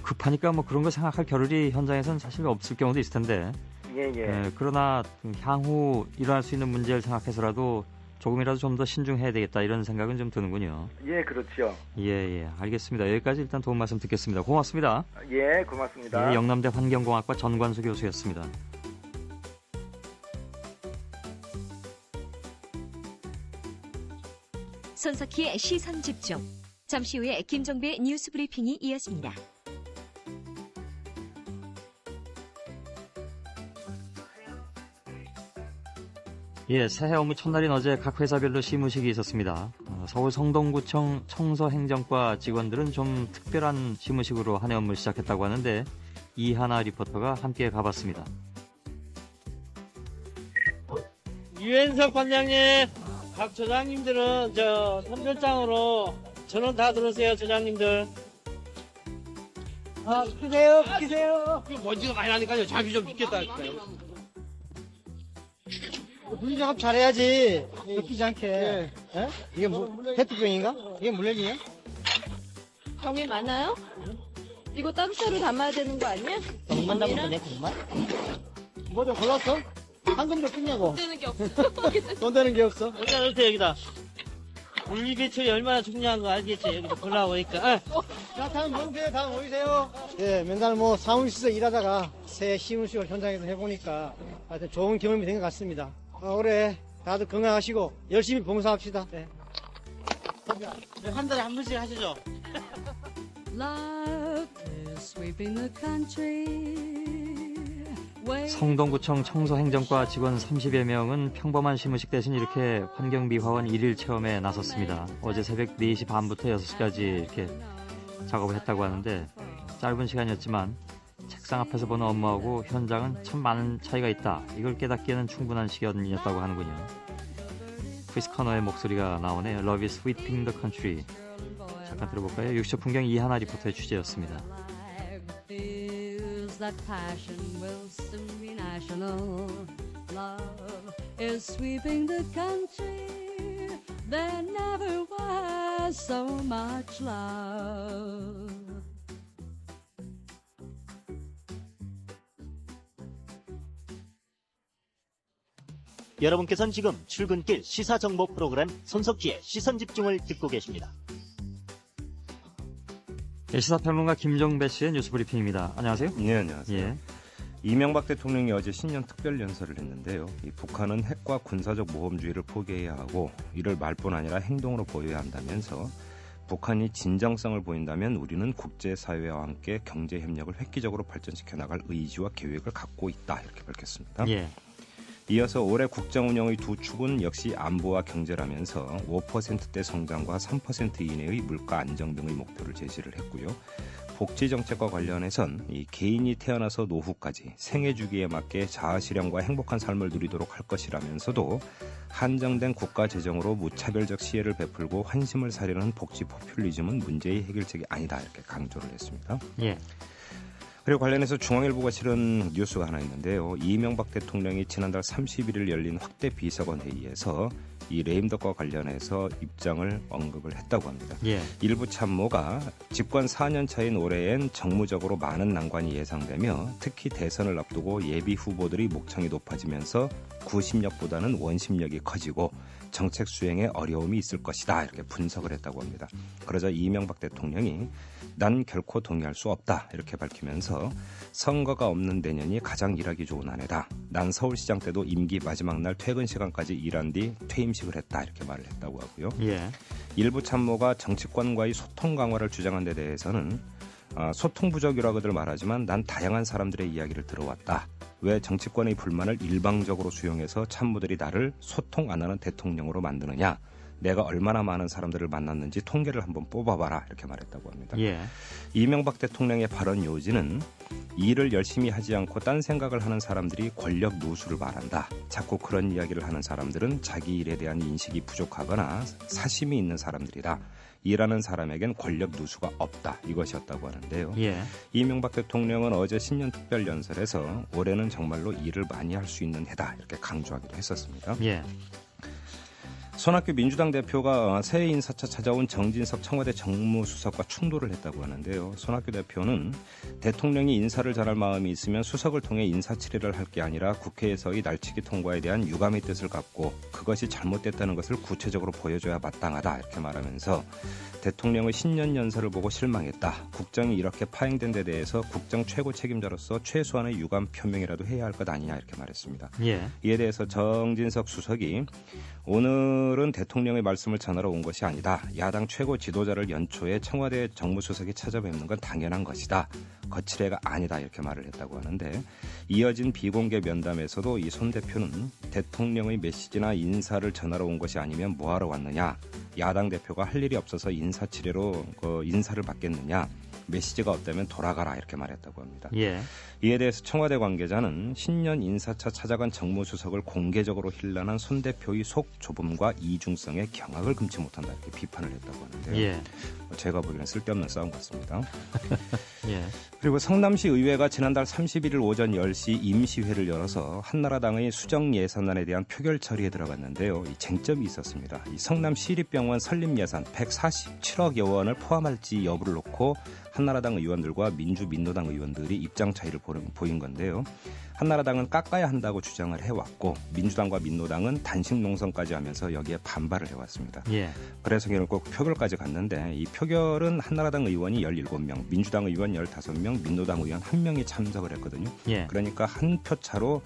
급하니까 뭐 그런 거 생각할 겨를이 현장에서는 사실 없을 경우도 있을 텐데. 예. 그러나 향후 일어날 수 있는 문제를 생각해서라도 조금이라도 좀 더 신중해야 되겠다 이런 생각은 좀 드는군요. 예, 그렇죠. 예. 알겠습니다. 여기까지 일단 도움 말씀 듣겠습니다. 고맙습니다. 예, 고맙습니다. 예, 영남대 환경공학과 전관수 교수였습니다. 손석희의 시선 집중. 잠시 후에 김종배의 뉴스 브리핑이 이어집니다. 예, 새해 업무 첫날인 어제 각 회사별로 시무식이 있었습니다. 서울 성동구청 청소행정과 직원들은 좀 특별한 시무식으로 한 해 업무를 시작했다고 하는데 이하나 리포터가 함께 가봤습니다. 유현석 관장님, 각 조장님들은 저 선별장으로 전원 다 들어오세요, 조장님들. 비키세요. 먼지가 많이 나니까요. 잠이 좀 비켰다니까요. 분리작업 잘해야지. 비키지 않게. 예? 이게 페트병인가? 이게 물레기냐? 병이 많아요? 이거 따로따로 담아야 되는 거 아니야? 병만 담으면 돼, 병만? 뭐 좀 골랐어? 한금도 끊냐고. 돈 되는 게 없어. 돈 되는 게 없어. 여기다 넣으세요, 여기다. 분리배출이 얼마나 중요한 거 알겠지? 여기다 골라오니까. 자, 다음 모이세요, 다음 모이세요. 예, 맨날 뭐 사무실에서 일하다가 새해 시무식을 현장에서 해보니까 하여튼 좋은 경험이 된 것 같습니다. 올해 다들 건강하시고 열심히 봉사합시다. 네. 한 달에 한 번씩 하시죠. 성동구청 청소행정과 직원 30여 명은 평범한 시무식 대신 이렇게 환경미화원 1일 체험에 나섰습니다. 어제 새벽 4시 반부터 6시까지 이렇게 작업을 했다고 하는데 짧은 시간이었지만 책상 앞에서 보는 업무하고 현장은 참 많은 차이가 있다. 이걸 깨닫기에는 충분한 시간이었다고 하는군요. 크리스 커너의 목소리가 나오네요. Love is sweeping the country. 잠깐 들어볼까요? 60초 풍경 이하나 리포터의 취재였습니다. That passion will soon be national. Love is sweeping the country. There never was so much love. 여러분께서는 지금 출근길 시사 정보 프로그램 손석희의 시선 집중을 듣고 계십니다. 예, 시사평론가 김종배 씨의 뉴스 브리핑입니다. 안녕하세요. 네, 안녕하세요. 예. 이명박 대통령이 어제 신년 특별연설을 했는데요. 이 북한은 핵과 군사적 모험주의를 포기해야 하고 이를 말뿐 아니라 행동으로 보여야 한다면서 북한이 진정성을 보인다면 우리는 국제사회와 함께 경제협력을 획기적으로 발전시켜 나갈 의지와 계획을 갖고 있다. 이렇게 밝혔습니다. 예. 이어서 올해 국정운영의 두 축은 역시 안보와 경제라면서 5%대 성장과 3% 이내의 물가 안정 등의 목표를 제시를 했고요. 복지 정책과 관련해선 이 개인이 태어나서 노후까지 생애 주기에 맞게 자아실현과 행복한 삶을 누리도록 할 것이라면서도 한정된 국가 재정으로 무차별적 시혜를 베풀고 환심을 사려는 복지 포퓰리즘은 문제의 해결책이 아니다 이렇게 강조를 했습니다. 예. 그리고 관련해서 중앙일보가 실은 뉴스가 하나 있는데요. 이명박 대통령이 지난달 31일 열린 확대 비서관 회의에서 이 레임덕과 관련해서 입장을 언급을 했다고 합니다. 예. 일부 참모가 집권 4년 차인 올해엔 정무적으로 많은 난관이 예상되며 특히 대선을 앞두고 예비 후보들이 목청이 높아지면서 구심력보다는 원심력이 커지고 정책 수행에 어려움이 있을 것이다 이렇게 분석을 했다고 합니다. 그러자 이명박 대통령이 난 결코 동의할 수 없다 이렇게 밝히면서 선거가 없는 내년이 가장 일하기 좋은 한 해다. 난 서울시장 때도 임기 마지막 날 퇴근 시간까지 일한 뒤 퇴임식을 했다 이렇게 말을 했다고 하고요. 예. 일부 참모가 정치권과의 소통 강화를 주장한 데 대해서는 소통 부족이라고들 말하지만 난 다양한 사람들의 이야기를 들어왔다. 왜 정치권의 불만을 일방적으로 수용해서 참모들이 나를 소통 안 하는 대통령으로 만드느냐. 내가 얼마나 많은 사람들을 만났는지 통계를 한번 뽑아봐라 이렇게 말했다고 합니다. 예. 이명박 대통령의 발언 요지는 일을 열심히 하지 않고 딴 생각을 하는 사람들이 권력 누수를 말한다. 자꾸 그런 이야기를 하는 사람들은 자기 일에 대한 인식이 부족하거나 사심이 있는 사람들이다. 일하는 사람에겐 권력 누수가 없다. 이것이었다고 하는데요. 예. 이명박 대통령은 어제 신년 특별연설에서 올해는 정말로 일을 많이 할 수 있는 해다. 이렇게 강조하기도 했었습니다. 예. 손학규 민주당 대표가 새해 인사차 찾아온 정진석 청와대 정무수석과 충돌을 했다고 하는데요. 손학규 대표는 대통령이 인사를 전할 마음이 있으면 수석을 통해 인사치레를 할 게 아니라 국회에서의 날치기 통과에 대한 유감의 뜻을 갖고 그것이 잘못됐다는 것을 구체적으로 보여줘야 마땅하다 이렇게 말하면서 대통령의 신년 연설을 보고 실망했다. 국정이 이렇게 파행된 데 대해서 국정 최고 책임자로서 최소한의 유감 표명이라도 해야 할 것 아니냐 이렇게 말했습니다. 예. 이에 대해서 정진석 수석이 오늘은 대통령의 말씀을 전하러 온 것이 아니다. 야당 최고 지도자를 연초에 청와대 정무수석이 찾아뵙는 건 당연한 것이다. 거칠애가 아니다 이렇게 말을 했다고 하는데 이어진 비공개 면담에서도 이 손 대표는 대통령의 메시지나 인사를 전하러 온 것이 아니면 뭐하러 왔느냐. 야당 대표가 할 일이 없어서 인사치레로 인사를 받겠느냐. 메시지가 없다면 돌아가라 이렇게 말했다고 합니다. 예. 이에 대해서 청와대 관계자는 신년 인사차 찾아간 정무수석을 공개적으로 힐난한 손 대표의 속 좁음과 이중성에 경악을 금치 못한다 이렇게 비판을 했다고 하는데요. 예. 제가 보기에는 쓸데없는 싸움 같습니다. 예. 그리고 성남시 의회가 지난달 31일 오전 10시 임시회를 열어서 한나라당의 수정 예산안에 대한 표결 처리에 들어갔는데요. 이 쟁점이 있었습니다. 이 성남 시립병원 설립 예산 147억여 원을 포함할지 여부를 놓고 한나라당 의원들과 민주민노당 의원들이 입장 차이를 보인 건데요. 한나라당은 깎아야 한다고 주장을 해왔고 민주당과 민노당은 단식 농성까지 하면서 여기에 반발을 해왔습니다. 예. 그래서 결국 표결까지 갔는데 이 표결은 한나라당 의원이 17명, 민주당 의원 15명, 민노당 의원 1명이 참석을 했거든요. 예. 그러니까 한 표 차로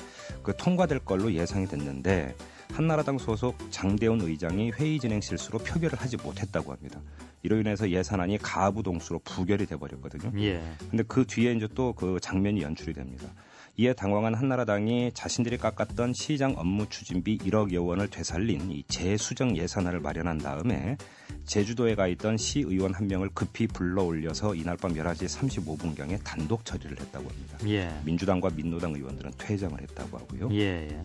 통과될 걸로 예상이 됐는데 한나라당 소속 장대훈 의장이 회의 진행 실수로 표결을 하지 못했다고 합니다. 이로 인해서 예산안이 가부동수로 부결이 돼버렸거든요. 예. 근데 그 뒤에 이제 또 그 장면이 연출이 됩니다. 이에 당황한 한나라당이 자신들이 깎았던 시장 업무 추진비 1억여 원을 되살린 이 재수정 예산안을 마련한 다음에 제주도에 가 있던 시의원 한 명을 급히 불러올려서 이날 밤 11시 35분경에 단독 처리를 했다고 합니다. 예. 민주당과 민노당 의원들은 퇴장을 했다고 하고요. 예. 예.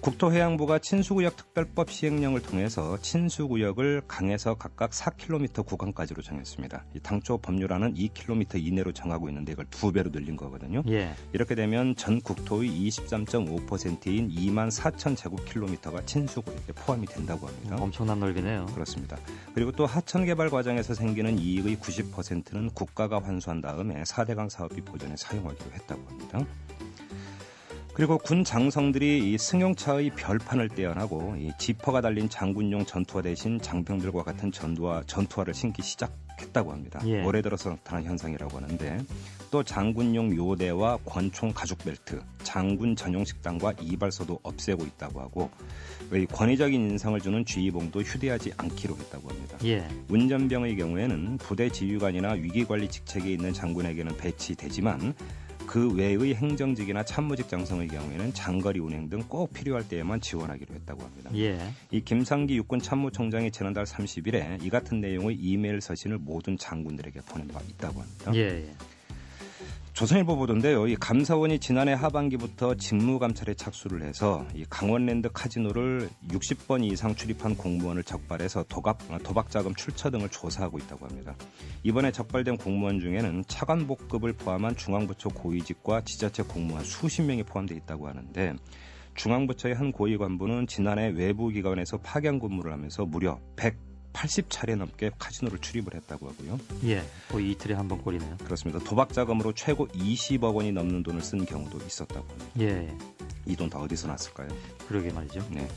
국토해양부가 친수구역 특별법 시행령을 통해서 친수구역을 강에서 각각 4km 구간까지로 정했습니다. 당초 법률안은 2km 이내로 정하고 있는데 이걸 2배로 늘린 거거든요. 예. 이렇게 되면 전 국토의 23.5%인 2만 4천 제곱킬로미터가 친수구역에 포함이 된다고 합니다. 엄청난 넓이네요. 그렇습니다. 그리고 또 하천 개발 과정에서 생기는 이익의 90%는 국가가 환수한 다음에 4대강 사업비 보전에 사용하기로 했다고 합니다. 그리고 군 장성들이 이 승용차의 별판을 떼어나고 이 지퍼가 달린 장군용 전투화 대신 장병들과 같은 전투화를 신기 시작했다고 합니다. 예. 올해 들어서 나타난 현상이라고 하는데 또 장군용 요대와 권총 가죽 벨트, 장군 전용 식당과 이발소도 없애고 있다고 하고 권위적인 인상을 주는 지휘봉도 휴대하지 않기로 했다고 합니다. 예. 운전병의 경우에는 부대 지휘관이나 위기관리 직책에 있는 장군에게는 배치되지만 그 외의 행정직이나 참모직 장성의 경우에는 장거리 운행 등 꼭 필요할 때에만 지원하기로 했다고 합니다. 예. 이 김상기 육군 참모총장이 지난달 30일에 이 같은 내용의 이메일 서신을 모든 장군들에게 보낸 바 있다고 합니다. 예. 조선일보 보도인데요. 이 감사원이 지난해 하반기부터 직무감찰에 착수를 해서 이 강원랜드 카지노를 60번 이상 출입한 공무원을 적발해서 도박자금 출처 등을 조사하고 있다고 합니다. 이번에 적발된 공무원 중에는 차관복급을 포함한 중앙부처 고위직과 지자체 공무원 수십 명이 포함되어 있다고 하는데 중앙부처의 한 고위 관부는 지난해 외부 기관에서 파견 근무를 하면서 무려 180차례 넘게 카지노를 출입을 했다고 하고요. 예, 거의 이틀에 한 번 꼴이네요. 그렇습니다. 도박 자금으로 최고 20억 원이 넘는 돈을 쓴 경우도 있었다고 합니다. 예, 이 돈 다 어디서 났을까요? 그러게 말이죠. 네.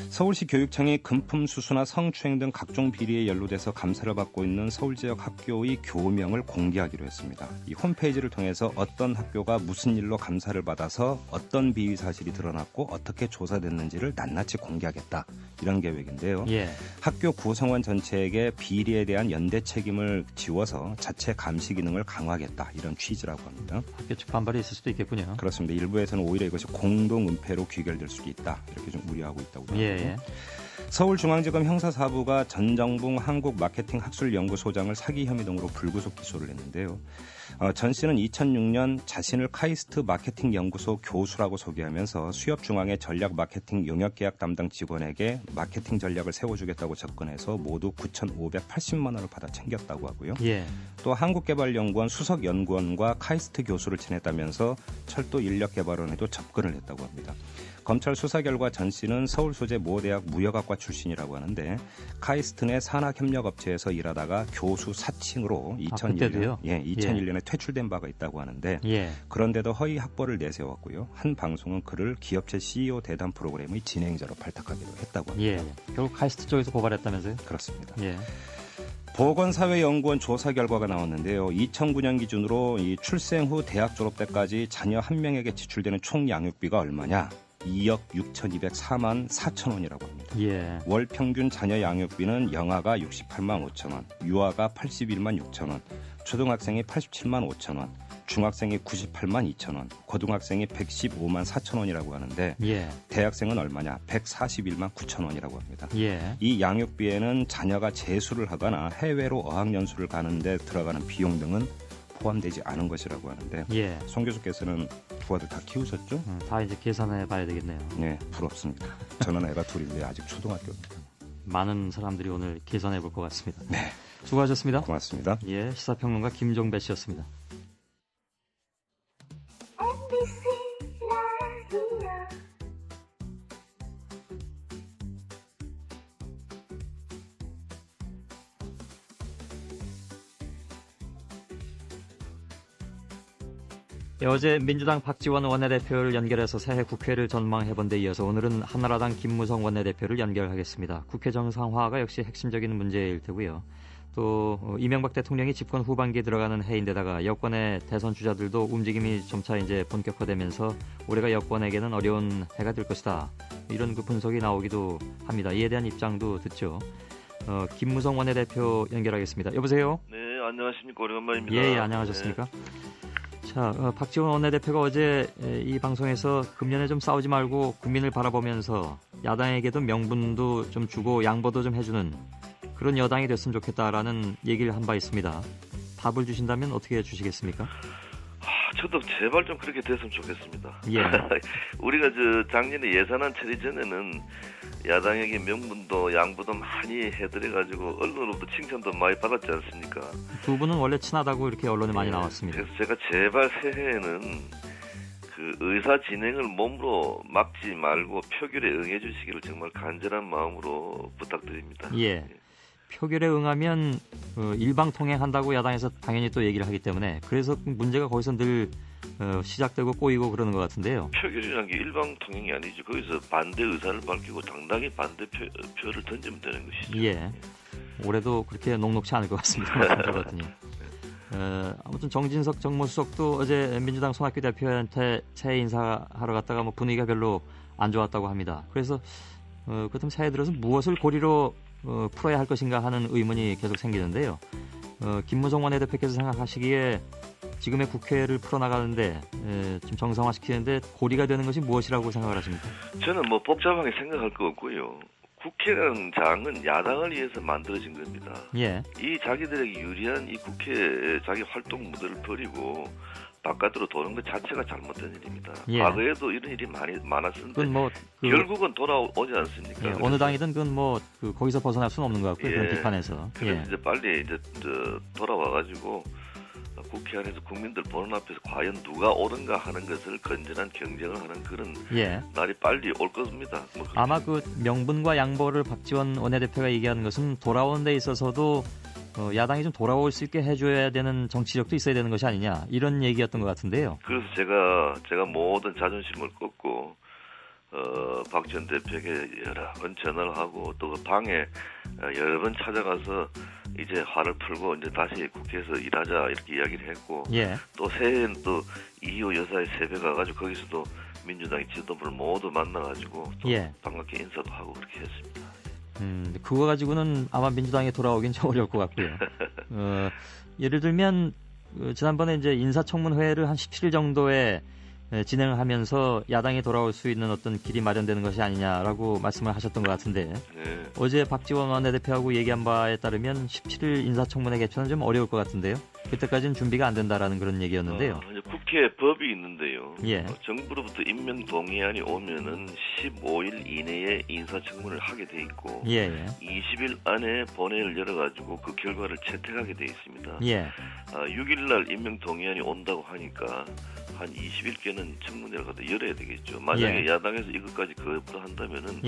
서울시 교육청이 금품 수수나 성추행 등 각종 비리에 연루돼서 감사를 받고 있는 서울 지역 학교의 교명을 공개하기로 했습니다. 이 홈페이지를 통해서 어떤 학교가 무슨 일로 감사를 받아서 어떤 비위 사실이 드러났고 어떻게 조사됐는지를 낱낱이 공개하겠다. 이런 계획인데요. 예. 학교 구성원 전체에게 비리에 대한 연대 책임을 지워서 자체 감시 기능을 강화하겠다. 이런 취지라고 합니다. 학교 측 반발이 있을 수도 있겠군요. 그렇습니다. 일부에서는 오히려 이것이 공동 은폐로 귀결될 수도 있다. 이렇게 좀 우려하고 있다고 합니다. 예. 서울중앙지검 형사사부가 전정붕 한국마케팅학술연구소장을 사기 혐의 등으로 불구속 기소를 했는데요. 전 씨는 2006년 자신을 카이스트 마케팅 연구소 교수라고 소개하면서 수협 중앙의 전략 마케팅 용역 계약 담당 직원에게 마케팅 전략을 세워주겠다고 접근해서 모두 9,580만 원을 받아 챙겼다고 하고요. 예. 또 한국개발연구원 수석연구원과 카이스트 교수를 지냈다면서 철도인력개발원에도 접근을 했다고 합니다. 검찰 수사 결과 전 씨는 서울 소재 모 대학 무역학과 출신이라고 하는데 카이스트 내 산학협력업체에서 일하다가 교수 사칭으로 2001년에 퇴출된 바가 있다고 하는데 그런데도 허위 학벌을 내세웠고요. 한 방송은 그를 기업체 CEO 대담 프로그램의 진행자로 발탁하기도 했다고 합니다. 결국 카이스트 쪽에서 고발했다면서요? 그렇습니다. 보건사회연구원 조사 결과가 나왔는데요. 2009년 기준으로 이 출생 후 대학 졸업 때까지 자녀 한 명에게 지출되는 총 양육비가 얼마냐? 2억 6,204만 4천 원이라고 합니다. 월 평균 자녀 양육비는 영아가 68만 5천 원, 유아가 81만 6천 원, 초등학생이 87만 5천 원, 중학생이 98만 2천 원, 고등학생이 115만 4천 원이라고 하는데 대학생은 얼마냐? 141만 9천 원이라고 합니다. 이 양육비에는 자녀가 재수를 하거나 해외로 어학연수를 가는데 들어가는 비용 등은 포함되지 않은 것이라고 하는데 송 교수께서는 두 아들 다 키우셨죠? 다 이제 계산해 봐야 되겠네요. 네, 부럽습니다. 저는 애가 둘인데 아직 초등학교입니다. 많은 사람들이 오늘 계산해 볼 것 같습니다. 네, 수고하셨습니다. 고맙습니다. 시사평론가 김종배 씨였습니다. 어제 민주당 박지원 원내대표를 연결해서 새해 국회를 전망해본 데 이어서 오늘은 한나라당 김무성 원내대표를 연결하겠습니다. 국회 정상화가 역시 핵심적인 문제일 테고요. 또 이명박 대통령이 집권 후반기에 들어가는 해인데다가 여권의 대선 주자들도 움직임이 점차 이제 본격화되면서 올해가 여권에게는 어려운 해가 될 것이다. 이런 그 분석이 나오기도 합니다. 이에 대한 입장도 듣죠. 김무성 원내대표 연결하겠습니다. 여보세요? 네, 안녕하십니까. 오래간만입니다. 예, 안녕하셨습니까? 자, 박지원 원내대표가 어제 이 방송에서 금년에 좀 싸우지 말고 국민을 바라보면서 야당에게도 명분도 좀 주고 양보도 좀 해주는 그런 여당이 됐으면 좋겠다라는 얘기를 한 바 있습니다. 답을 주신다면 어떻게 주시겠습니까? 저도 제발 좀 그렇게 됐으면 좋겠습니다. 우리가 작년에 예산안 처리 전에는 야당에게 명분도 양보도 많이 해드려가지고 언론으로부터 칭찬도 많이 받았지 않습니까? 두 분은 원래 친하다고 이렇게 언론에 많이 나왔습니다. 그래서 제가 제발 새해에는 그 의사 진행을 몸으로 막지 말고 표결에 응해 주시기를 정말 간절한 마음으로 부탁드립니다. 표결에 응하면 일방통행한다고 야당에서 당연히 또 얘기를 하기 때문에 그래서 문제가 거기서 늘 시작되고 꼬이고 그러는 것 같은데요. 표결이라는 게 일방통행이 아니죠. 거기서 반대 의사를 밝히고 당당히 반대 표를 던지면 되는 것이죠. 올해도 그렇게 녹록치 않을 것 같습니다. 들어봤더니. 아무튼 정진석 정무수석도 어제 민주당 손학규 대표한테 새해 인사하러 갔다가 분위기가 별로 안 좋았다고 합니다. 그래서 그렇다면 새해 들어서 무엇을 고리로 풀어야 할 것인가 하는 의문이 계속 생기는데요. 김무성 원내대표께서 생각하시기에 지금의 국회를 풀어나가는데 좀 정상화시키는데 고리가 되는 것이 무엇이라고 생각을 하십니까? 저는 복잡하게 생각할 거 없고요. 국회라는 장은 야당을 위해서 만들어진 겁니다. 이 자기들에게 유리한 이 국회에 자기 활동 무대를 버리고 바깥으로 도는 것 자체가 잘못된 일입니다. 과거에도 이런 일이 많았었는데 결국은 돌아오지 않습니까? 어느 당이든 그건 거기서 벗어날 수는 없는 것 같고요. 그런 비판에서. 그래서 이제 빨리 돌아와가지고 국회 안에서 국민들 보는 앞에서 과연 누가 옳은가 하는 것을 건전한 경쟁을 하는 그런 날이 빨리 올 겁니다. 아마 그 명분과 양보를 박지원 원내대표가 얘기하는 것은 돌아오는 데 있어서도 야당이 좀 돌아올 수 있게 해줘야 되는 정치력도 있어야 되는 것이 아니냐 이런 얘기였던 것 같은데요. 그래서 제가 모든 자존심을 꺾고 박지원 대표에게 여러 번 전화를 하고 또 그 방에 여러 번 찾아가서 이제 화를 풀고 이제 다시 국회에서 일하자 이렇게 이야기를 했고 또 새해엔 또 이호 여사의 세배 가가지고 거기서도 민주당의 지도부를 모두 만나가지고 또 반갑게 인사도 하고 그렇게 했습니다. 그거 가지고는 아마 민주당에 돌아오긴 좀 어려울 것 같고요. 예를 들면 지난번에 이제 인사청문회를 한 17일 정도에 진행을 하면서 야당이 돌아올 수 있는 어떤 길이 마련되는 것이 아니냐라고 말씀을 하셨던 것 같은데 어제 박지원 원내대표하고 얘기한 바에 따르면 17일 인사청문회 개최는 좀 어려울 것 같은데요. 그때까지는 준비가 안 된다라는 그런 얘기였는데요. 국회에 법이 있는데요. 예. 정부로부터 임명 동의안이 오면은 15일 이내에 인사청문회를 하게 돼 있고 20일 안에 본회의를 열어가지고 그 결과를 채택하게 돼 있습니다. 6일날 임명 동의안이 온다고 하니까 한 20일께는 청문회를 갖다 열어야 되겠죠. 만약에 야당에서 이것까지 거부한다면은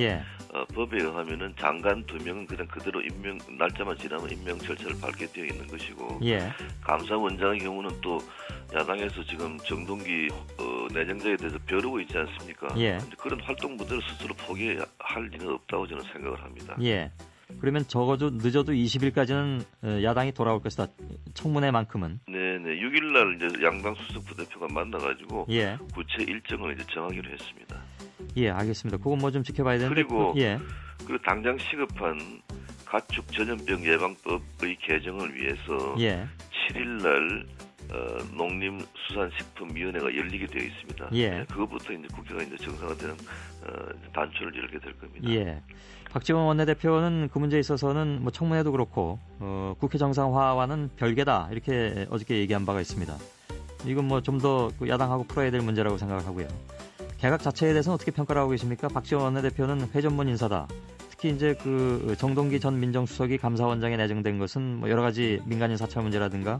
법에 의하면은 장관 2명은 그냥 그대로 임명 날짜만 지나면 임명 절차를 밟게 되어 있는 것이고 감사원장의 경우는 또 야당에서 지금 정동기 내정자에 대해서 벼르고 있지 않습니까? 그런 활동부들을 스스로 포기할 리는 없다고 저는 생각을 합니다. 그러면 적어도 늦어도 20일까지는 야당이 돌아올 것이다. 청문회만큼은. 네네. 6일날 이제 양당 수석 부대표가 만나가지고 구체 일정을 이제 정하기로 했습니다. 알겠습니다. 그건 뭐 좀 지켜봐야 되는데. 그리고 그 당장 시급한 가축 전염병 예방법의 개정을 위해서 7일날 농림수산식품위원회가 열리게 되어 있습니다. 그것부터 이제 국회가 이제 정상화되는 단초를 열게 될 겁니다. 박지원 원내대표는 그 문제에 있어서는 뭐 청문회도 그렇고 국회 정상화와는 별개다 이렇게 어저께 얘기한 바가 있습니다. 이건 뭐 좀 더 야당하고 풀어야 될 문제라고 생각을 하고요. 개각 자체에 대해서는 어떻게 평가를 하고 계십니까? 박지원 원내대표는 회전문 인사다. 특히 이제 그 정동기 전 민정수석이 감사원장에 내정된 것은 뭐 여러 가지 민간인 사찰 문제라든가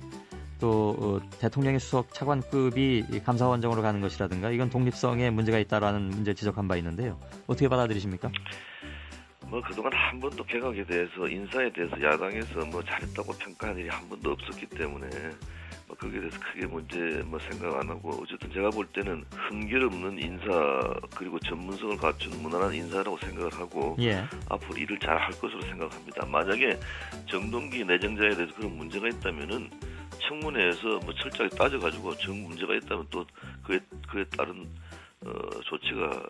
또 대통령의 수석 차관급이 감사원장으로 가는 것이라든가 이건 독립성에 문제가 있다라는 문제를 지적한 바 있는데요. 어떻게 받아들이십니까? 뭐 그동안 한 번도 개각에 대해서 인사에 대해서 야당에서 뭐 잘했다고 평가한 일이 한 번도 없었기 때문에 뭐 거기에 대해서 크게 문제 뭐 생각 안 하고 어쨌든 제가 볼 때는 흠결 없는 인사 그리고 전문성을 갖춘 무난한 인사라고 생각을 하고 앞으로 일을 잘 할 것으로 생각합니다. 만약에 정동기 내정자에 대해서 그런 문제가 있다면은 청문회에서 뭐 철저하게 따져가지고 정 문제가 있다면 또 그에 따른 조치가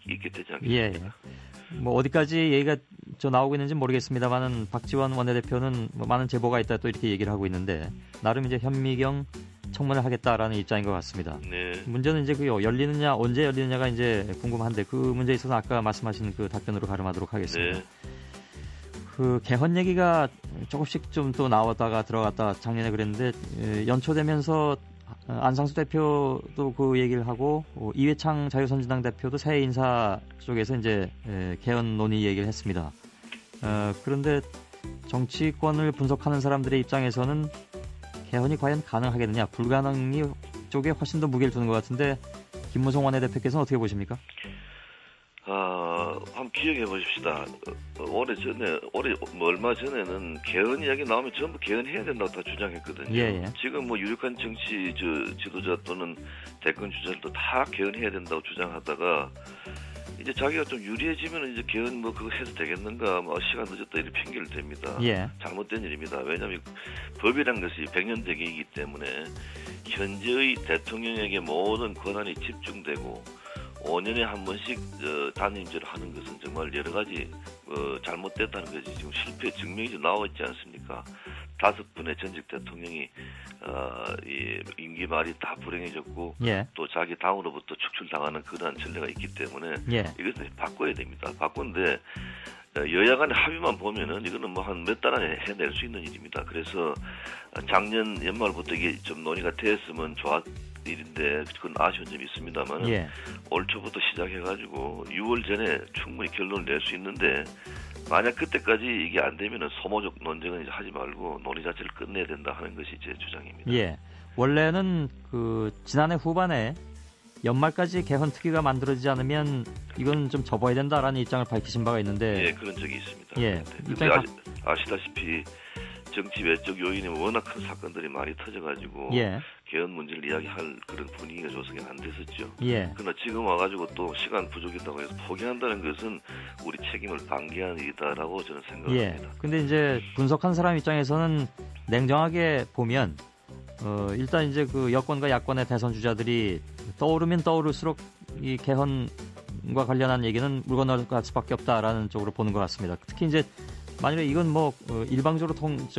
있게 되지 않겠습니까? 뭐 어디까지 얘기가 나오고 있는지 모르겠습니다만은 박지원 원내대표는 뭐 많은 제보가 있다 또 이렇게 얘기를 하고 있는데 나름 이제 현미경 청문을 하겠다라는 입장인 것 같습니다. 문제는 이제 그 열리느냐 언제 열리느냐가 이제 궁금한데 그 문제에 있어서 아까 말씀하신 그 답변으로 가름하도록 하겠습니다. 그 개헌 얘기가 조금씩 좀 또 나왔다가 들어갔다 작년에 그랬는데 연초되면서 안상수 대표도 그 얘기를 하고 이회창 자유선진당 대표도 새 인사 쪽에서 이제 개헌 논의 얘기를 했습니다. 그런데 정치권을 분석하는 사람들의 입장에서는 개헌이 과연 가능하겠느냐 불가능이 쪽에 훨씬 더 무게를 두는 것 같은데 김무성 원내대표께서는 어떻게 보십니까? 한번 기억해 보십시다. 얼마 전에는 개헌 이야기 나오면 전부 개헌해야 된다고 다 주장했거든요. 지금 뭐 유력한 정치 지도자 또는 대권 주자들도 다 개헌해야 된다고 주장하다가 이제 자기가 좀 유리해지면 이제 개헌 뭐 그거 해도 되겠는가 뭐 시간 늦었다 이렇게 핑계를 댑니다. 잘못된 일입니다. 왜냐하면 법이란 것이 100년 대계이기 때문에 현재의 대통령에게 모든 권한이 집중되고 5년에 한 번씩 단임제를 하는 것은 정말 여러 가지 잘못됐다는 것이 지금 실패 증명이 나와 있지 않습니까? 5분의 전직 대통령이 임기 말이 다 불행해졌고 또 자기 당으로부터 축출당하는 그러한 전례가 있기 때문에 이것은 바꿔야 됩니다. 바꾼데 여야 간의 합의만 보면은 이거는 뭐 한 몇 달 안에 해낼 수 있는 일입니다. 그래서 작년 연말부터 이게 좀 논의가 됐으면 일인데 그건 아쉬운 점이 있습니다만 올 초부터 시작해가지고 6월 전에 충분히 결론을 낼 수 있는데 만약 그때까지 이게 안 되면은 소모적 논쟁은 이제 하지 말고 논의 자체를 끝내야 된다 하는 것이 제 주장입니다. 원래는 그 지난해 후반에 연말까지 개헌 특위가 만들어지지 않으면 이건 좀 접어야 된다라는 입장을 밝히신 바가 있는데. 예, 그런 적이 있습니다. 예. 근데 아시다시피 정치 외적 요인이 워낙 큰 사건들이 많이 터져가지고 예. 개헌 문제를 이야기할 그런 분위기가 조성이 안 됐었죠. 예. 그러나 지금 와가지고 또 시간 부족이다고 해서 포기한다는 것은 우리 책임을 방기한 일이다라고 저는 생각합니다. 근데 이제 분석한 사람 입장에서는 냉정하게 보면 일단 이제 그 여권과 야권의 대선 주자들이 떠오르면 떠오를수록 이 개헌과 관련한 얘기는 물 건너갈 수밖에 없다라는 쪽으로 보는 것 같습니다. 특히 이제 만약에 이건 뭐 일방적으로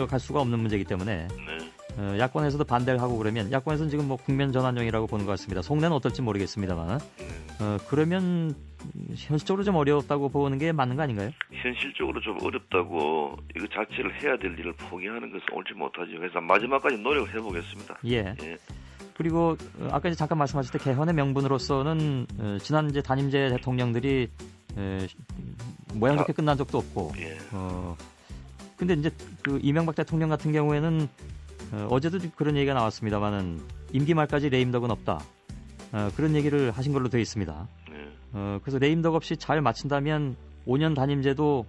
갈 수가 없는 문제이기 때문에 네. 야권에서도 반대를 하고 그러면 야권에서는 지금 뭐 국면 전환용이라고 보는 것 같습니다. 속내는 어떨지 모르겠습니다만 그러면 현실적으로 좀 어렵다고 보는 게 맞는 거 아닌가요? 현실적으로 좀 어렵다고 이거 자체를 해야 될 일을 포기하는 것은 옳지 못하죠. 그래서 마지막까지 노력을 해보겠습니다. 예. 그리고 아까 이제 잠깐 말씀하실 때 개헌의 명분으로서는 지난 이제 단임제 대통령들이 모양 좋게 끝난 적도 없고. 예. 근데 이제 그 이명박 대통령 같은 경우에는 어제도 그런 얘기가 나왔습니다만은 임기 말까지 레임덕은 없다. 그런 얘기를 하신 걸로 되어 있습니다. 그래서 레임덕 없이 잘 마친다면 5년 단임제도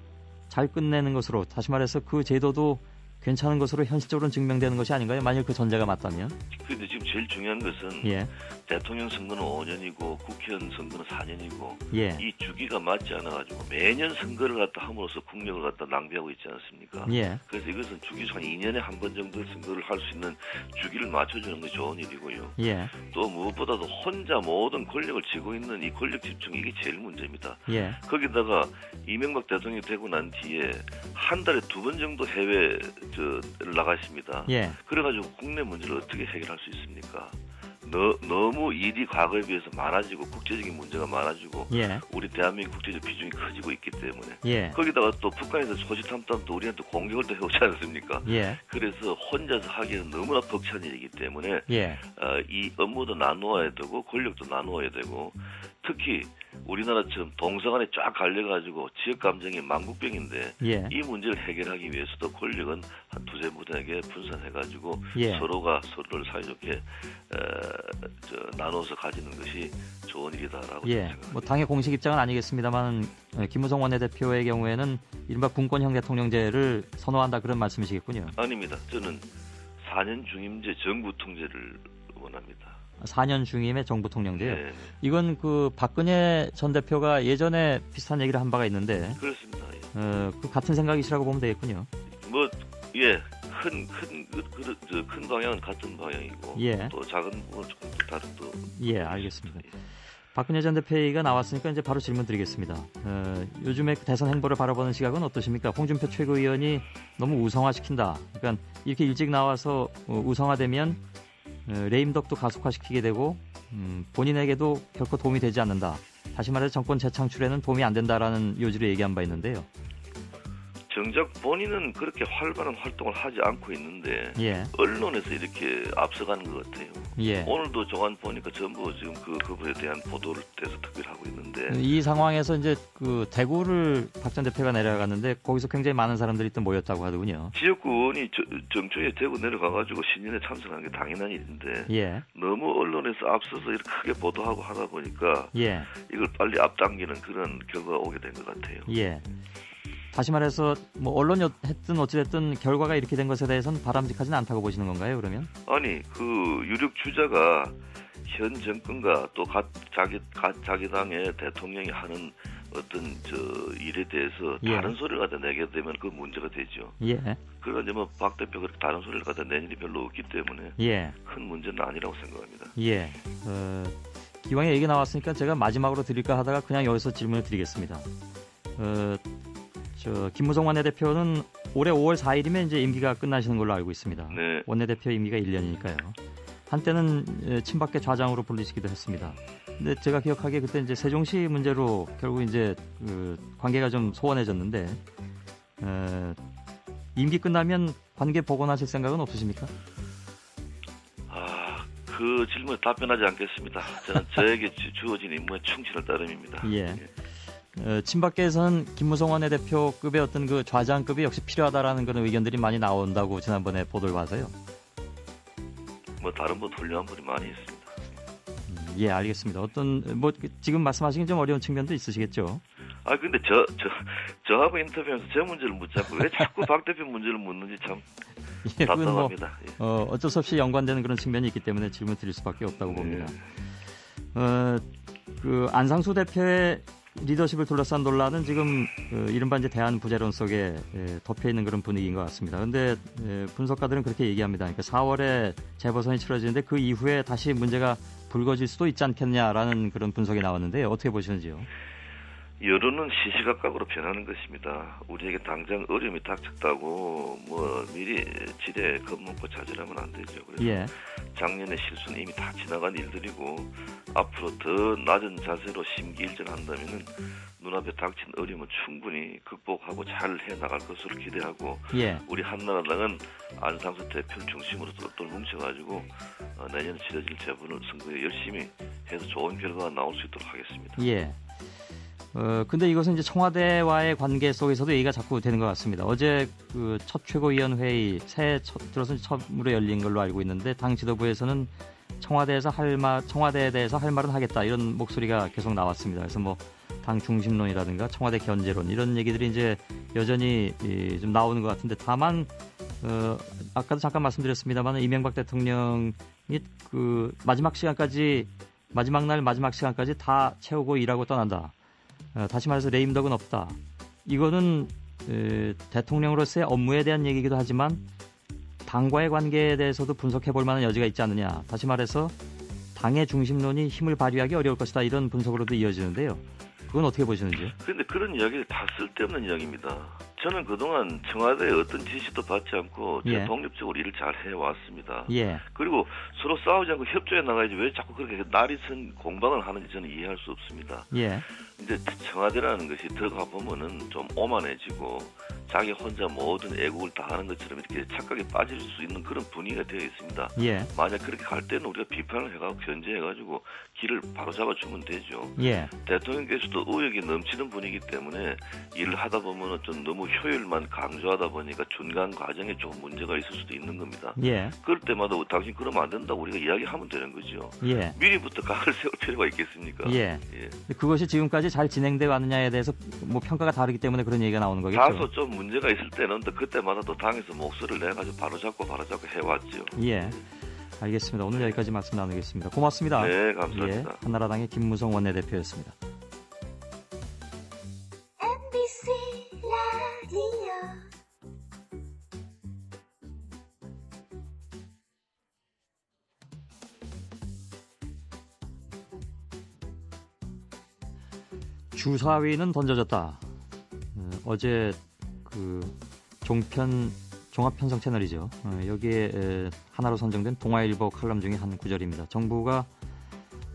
잘 끝내는 것으로, 다시 말해서 그 제도도 괜찮은 것으로 현실적으로는 증명되는 것이 아닌가요? 만약 그 전제가 맞다면. 그런데 지금 제일 중요한 것은 예. 대통령 선거는 5년이고 국회의원 선거는 4년이고 예. 이 주기가 맞지 않아가지고 매년 선거를 갖다 함으로써 국력을 갖다 낭비하고 있지 않습니까? 예. 그래서 이것은 주기적 한 2년에 한 번 정도 선거를 할 수 있는 주기를 맞춰주는 게 좋은 일이고요. 예. 또 무엇보다도 혼자 모든 권력을 쥐고 있는 이 권력 집중, 이게 제일 문제입니다. 예. 거기다가 이명박 대통령이 되고 난 뒤에 한 달에 2번 정도 해외 나가 있습니다. 예. 그래가지고 국내 문제를 어떻게 해결할 수 있습니까? 너무 일이 과거에 비해서 많아지고 국제적인 문제가 많아지고 예. 우리 대한민국 국제적 비중이 커지고 있기 때문에 예. 거기다가 또 북한에서 호시탐탐 또 우리한테 공격을 또 해오지 않습니까? 예. 그래서 혼자서 하기에는 너무나 벅찬 일이기 때문에 예. 이 업무도 나누어야 되고 권력도 나누어야 되고 특히 우리나라처럼 동서간에 쫙 갈려가지고 지역 감정이 만국병인데 예. 이 문제를 해결하기 위해서도 권력은 한 두세 분에게 분산해가지고 예. 서로가 서로를 사이좋게 나눠서 가지는 것이 좋은 일이다라고 예. 생각합니다. 뭐 당의 공식 입장은 아니겠습니다만 김무성 원내대표의 경우에는 이른바 군권형 대통령제를 선호한다 그런 말씀이시겠군요. 아닙니다. 저는 4년 중임제 정부 통제를 원합니다. 4년 중임의 정부 통령제요. 네. 이건 그 박근혜 전 대표가 예전에 비슷한 얘기를 한 바가 있는데. 그렇습니다. 그 같은 생각이시라고 보면 되겠군요. 큰 방향은 같은 방향이고 예. 또 작은 부분은 조금 또 다른 또. 예, 알겠습니다. 박근혜 전 대표 얘기가 나왔으니까 이제 바로 질문 드리겠습니다. 요즘에 대선 행보를 바라보는 시각은 어떠십니까? 홍준표 최고위원이 너무 우성화시킨다. 그러니까 이렇게 일찍 나와서 우성화되면 레임덕도 가속화시키게 되고 본인에게도 결코 도움이 되지 않는다. 다시 말해서 정권 재창출에는 도움이 안 된다라는 요지로 얘기한 바 있는데요. 정작 본인은 그렇게 활발한 활동을 하지 않고 있는데 예. 언론에서 이렇게 앞서가는 것 같아요. 예. 오늘도 조간 보니까 전부 지금 그분에 대한 보도를 대해서 특별히 하고 있는데 이 상황에서 이제 그 대구를 박 전 대표가 내려가는데 거기서 굉장히 많은 사람들이 또 모였다고 하더군요. 지역구 의원이 정초에 대구 내려가가지고 신년에 참석하는 게 당연한 일인데 예. 너무 언론에서 앞서서 이렇게 크게 보도하고 하다 보니까 예. 이걸 빨리 앞당기는 그런 결과가 오게 된 것 같아요. 예. 다시 말해서 뭐 언론이 했든 어찌됐든 결과가 이렇게 된 것에 대해서는 바람직하지는 않다고 보시는 건가요? 그러면? 아니 그 유력 주자가 현 정권과 또 자기 당의 대통령이 하는 어떤 일에 대해서 예. 다른 소리를 갖다 내게 되면 그 문제가 되죠. 예. 그러니까 뭐 박 대표가 그렇게 다른 소리를 갖다 낸 일이 별로 없기 때문에 예. 큰 문제는 아니라고 생각합니다. 예. 기왕에 얘기 나왔으니까 제가 마지막으로 드릴까 하다가 그냥 여기서 질문을 드리겠습니다. 김무성 원내대표는 올해 5월 4일이면 이제 임기가 끝나시는 걸로 알고 있습니다. 네. 원내대표 임기가 1년이니까요. 한때는 친박계 좌장으로 불리시기도 했습니다. 근데 제가 기억하기에 그때 이제 세종시 문제로 결국 이제 관계가 좀 소원해졌는데 임기 끝나면 관계 복원하실 생각은 없으십니까? 그 질문에 답변하지 않겠습니다. 저는 저에게 주어진 임무에 충실할 따름입니다. 예. 친박계에서는 김무성 원내대표급의 어떤 그 좌장급이 역시 필요하다라는 그런 의견들이 많이 나온다고 지난번에 보도를 봐서요. 뭐 다른 분 훌륭한 분이 많이 있습니다. 예, 알겠습니다. 어떤 뭐 지금 말씀하시긴 좀 어려운 측면도 있으시겠죠. 아 근데 저하고 인터뷰하면서 제 문제를 묻지 않고 왜 자꾸 박 대표 문제를 묻는지 참 예, 그건 뭐 답답합니다. 예. 어쩔 수 없이 연관되는 그런 측면이 있기 때문에 질문 드릴 수밖에 없다고 봅니다. 그 안상수 대표의 리더십을 둘러싼 논란은 지금 이른바 이제 대한 부재론 속에 덮여 있는 그런 분위기인 것 같습니다. 그런데 분석가들은 그렇게 얘기합니다. 그러니까 4월에 재보선이 치러지는데 그 이후에 다시 문제가 불거질 수도 있지 않겠냐라는 그런 분석이 나왔는데요. 어떻게 보시는지요? 여론은 시시각각으로 변하는 것입니다. 우리에게 당장 어려움이 닥쳤다고 뭐 미리 지레 겁먹고 좌절하면 안 되죠. 그래서 예. 작년의 실수는 이미 다 지나간 일들이고 앞으로 더 낮은 자세로 심기일전한다면은 눈앞에 닥친 어려움은 충분히 극복하고 잘 해나갈 것으로 기대하고 예. 우리 한나라당은 안상수 대표 중심으로 똘똘 뭉쳐가지고 내년 치러질 재보선 선거에 열심히 해서 좋은 결과가 나올 수 있도록 하겠습니다. 예. 근데 이것은 이제 청와대와의 관계 속에서도 얘기가 자꾸 되는 것 같습니다. 어제 그 첫 최고위원회의 새해 들어서 처음으로 열린 걸로 알고 있는데 당 지도부에서는 청와대에 대해서 할 말은 하겠다 이런 목소리가 계속 나왔습니다. 그래서 뭐 당 중심론이라든가 청와대 견제론 이런 얘기들이 이제 여전히 좀 나오는 것 같은데 다만 아까도 잠깐 말씀드렸습니다만 이명박 대통령이 그 마지막 시간까지 다 채우고 일하고 떠난다. 다시 말해서 레임덕은 없다. 이거는 대통령으로서의 업무에 대한 얘기이기도 하지만 당과의 관계에 대해서도 분석해 볼 만한 여지가 있지 않느냐. 다시 말해서 당의 중심론이 힘을 발휘하기 어려울 것이다. 이런 분석으로도 이어지는데요. 그건 어떻게 보시는지요? 그런데 그런 이야기를 다 쓸데없는 이야기입니다. 저는 그동안 청와대의 어떤 지시도 받지 않고 예. 독립적으로 일을 잘 해왔습니다. 예. 그리고 서로 싸우지 않고 협조해 나가야지 왜 자꾸 그렇게 날이 선 공방을 하는지 저는 이해할 수 없습니다. 예. 이제 청와대라는 것이 들어가 보면은 좀 오만해지고 자기 혼자 모든 애국을 다 하는 것처럼 이렇게 착각에 빠질 수 있는 그런 분위기가 되어 있습니다. 예. 만약 그렇게 갈 때는 우리가 비판을 해가고 견제해가지고 길을 바로잡아주면 되죠. 예. 대통령께서도 의욕이 넘치는 분이기 때문에 일을 하다 보면은 좀 너무 효율만 강조하다 보니까 중간 과정에 좀 문제가 있을 수도 있는 겁니다. 예. 그럴 때마다 당신 그러면 안 된다고 우리가 이야기하면 되는 거죠. 예. 미리부터 각을 세울 필요가 있겠습니까? 예. 예. 그것이 지금까지 잘 진행돼 왔느냐에 대해서 뭐 평가가 다르기 때문에 그런 얘기가 나오는 거겠죠. 다소 좀 문제가 있을 때는 또 그때마다 또 당에서 목소리를 내가지고 바로잡고 해왔죠. 예. 알겠습니다. 오늘 여기까지 말씀 나누겠습니다. 고맙습니다. 네, 감사합니다. 예, 한나라당의 김무성 원내대표였습니다. MBC 라디오 주사위는 던져졌다. 어제 그 종합편성 채널이죠. 여기에 하나로 선정된 동아일보 칼럼 중에 한 구절입니다. 정부가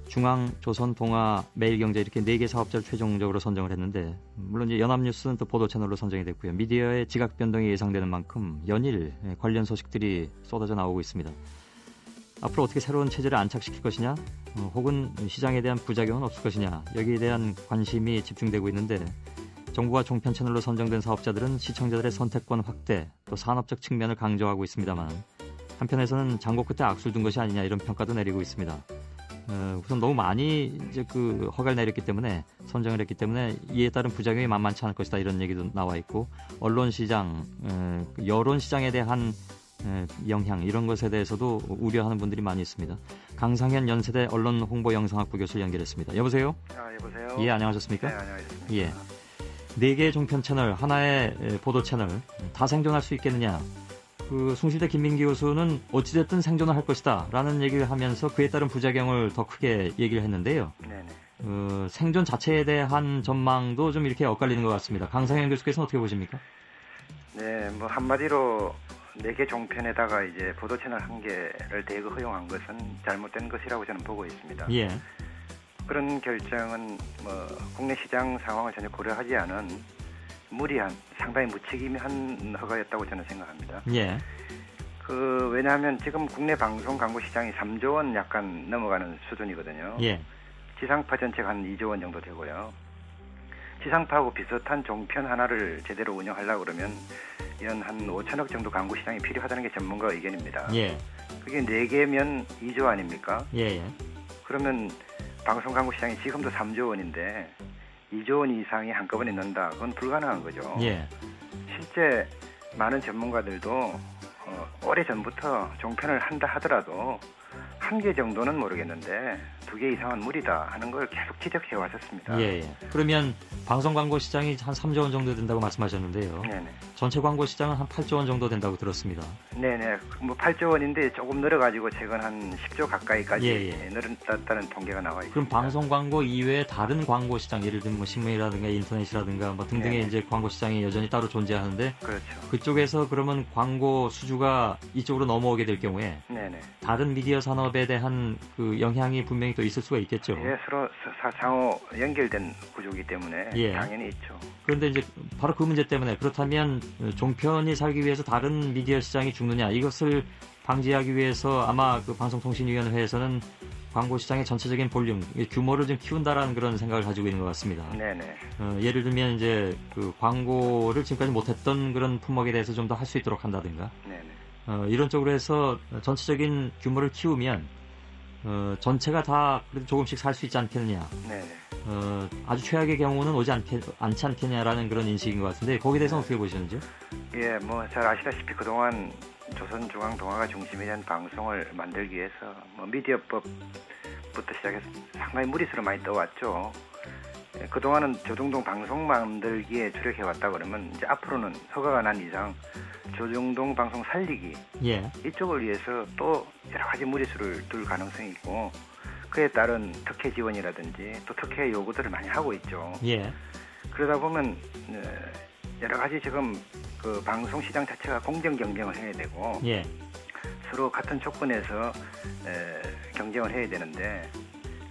중앙, 조선, 동아, 매일경제 이렇게 4개 사업자를 최종적으로 선정을 했는데 물론 이제 연합뉴스는 또 보도 채널로 선정이 됐고요. 미디어의 지각 변동이 예상되는 만큼 연일 관련 소식들이 쏟아져 나오고 있습니다. 앞으로 어떻게 새로운 체제를 안착시킬 것이냐 혹은 시장에 대한 부작용은 없을 것이냐 여기에 대한 관심이 집중되고 있는데 정부와 종편 채널로 선정된 사업자들은 시청자들의 선택권 확대 또 산업적 측면을 강조하고 있습니다만 한편에서는 장고 끝에 악수를 둔 것이 아니냐 이런 평가도 내리고 있습니다. 우선 너무 많이 이제 그 허가를 내렸기 때문에 선정을 했기 때문에 이에 따른 부작용이 만만치 않을 것이다 이런 얘기도 나와 있고 언론 시장, 여론 시장에 대한 영향 이런 것에 대해서도 우려하는 분들이 많이 있습니다. 강상현 연세대 언론홍보영상학부 교수를 연결했습니다. 여보세요? 여보세요? 예, 안녕하셨습니까? 네, 안녕하십니까? 예. 4개의 종편 채널, 하나의 보도 채널 다 생존할 수 있겠느냐? 그 숭실대 김민기 교수는 어찌됐든 생존을 할 것이다 라는 얘기를 하면서 그에 따른 부작용을 더 크게 얘기를 했는데요. 네네. 생존 자체에 대한 전망도 좀 이렇게 엇갈리는 것 같습니다. 강상현 교수께서는 어떻게 보십니까? 네, 뭐 한마디로 4개 종편에다가 이제 보도 채널 1개를 대거 허용한 것은 잘못된 것이라고 저는 보고 있습니다. 예. 그런 결정은 뭐 국내 시장 상황을 전혀 고려하지 않은 무리한 상당히 무책임한 허가였다고 저는 생각합니다. 예. 왜냐하면 지금 국내 방송 광고 시장이 3조 원 약간 넘어가는 수준이거든요. 예. 지상파 전체가 한 2조 원 정도 되고요. 지상파하고 비슷한 종편 하나를 제대로 운영하려고 그러면 연 한 5천억 정도 광고 시장이 필요하다는 게 전문가 의견입니다. 예. 그게 4개면 2조 아닙니까? 예. 그러면 방송 광고 시장이 지금도 3조 원인데 2조 원 이상이 한꺼번에 넣는다. 그건 불가능한 거죠. 예. 실제 많은 전문가들도 오래전부터 종편을 한다 하더라도 1개 정도는 모르겠는데 2개 이상은 무리다 하는 걸 계속 지적해 왔었습니다. 예. 그러면 방송 광고 시장이 한 3조 원 정도 된다고 말씀하셨는데요. 네네. 전체 광고 시장은 한 8조 원 정도 된다고 들었습니다. 네네. 뭐 8조 원인데 조금 늘어가지고 최근 한 10조 가까이까지 늘었다는 통계가 나와 있습니다. 그럼 방송 광고 이외에 다른 광고 시장, 예를 들면 뭐 신문이라든가 인터넷이라든가 뭐 등등의 이제 광고 시장이 여전히 따로 존재하는데, 그렇죠. 그쪽에서 그러면 광고 수주가 이쪽으로 넘어오게 될 경우에 네네. 다른 미디어 산업에 대한 그 영향이 분명히 또 있을 수가 있겠죠. 예, 서로 상호 연결된 구조이기 때문에 당연히 있죠. 그런데 이제 바로 그 문제 때문에, 그렇다면 종편이 살기 위해서 다른 미디어 시장이 죽느냐, 이것을 방지하기 위해서 아마 그 방송통신위원회에서는 광고 시장의 전체적인 볼륨, 규모를 좀 키운다라는 그런 생각을 가지고 있는 것 같습니다. 네네. 예를 들면 이제 그 광고를 지금까지 못했던 그런 품목에 대해서 좀 더 할 수 있도록 한다든가. 네네. 이런 쪽으로 해서 전체적인 규모를 키우면 전체가 다 그래도 조금씩 살 수 있지 않겠느냐. 네네. 아주 최악의 경우는 오지 않지 않겠냐라는 그런 인식인 것 같은데, 거기에 대해서는 어떻게 보시는지요? 예, 뭐 잘 아시다시피 그동안 조선중앙동아가 중심이 된 방송을 만들기 위해서 뭐 미디어법부터 시작해서 상당히 무리수로 많이 떠왔죠. 예, 그동안은 조중동 방송 만들기에 주력해 왔다 그러면 이제 앞으로는 허가가 난 이상 조중동 방송 살리기 이쪽을 위해서 또 여러 가지 무리수를 둘 가능성이 있고, 그에 따른 특혜 지원이라든지 또 특혜 요구들을 많이 하고 있죠. 그러다 보면 여러 가지 지금 그 방송 시장 자체가 공정 경쟁을 해야 되고 서로 같은 조건에서 경쟁을 해야 되는데,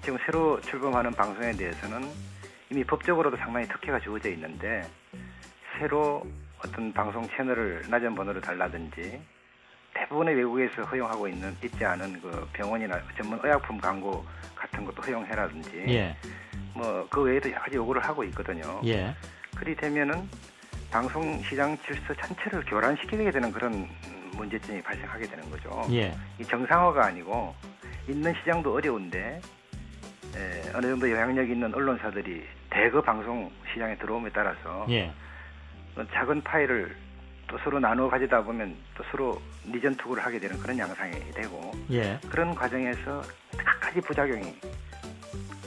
지금 새로 출범하는 방송에 대해서는 이미 법적으로도 상당히 특혜가 주어져 있는데, 새로 어떤 방송 채널을 낮은 번호로 달라든지 대부분의 외국에서 허용하고 있지 않은 그 병원이나 전문 의약품 광고 같은 것도 허용해라든지 뭐 그 외에도 여러 가지 요구를 하고 있거든요. 그리 되면은 방송 시장 질서 전체를 교란시키게 되는 그런 문제점이 발생하게 되는 거죠. 이 정상화가 아니고 있는 시장도 어려운데 어느 정도 영향력 있는 언론사들이 대거 방송 시장에 들어옴에 따라서 작은 파일을 또 서로 나누어 가지다 보면 또 서로 니전 투구를 하게 되는 그런 양상이 되고 그런 과정에서 각가지 부작용이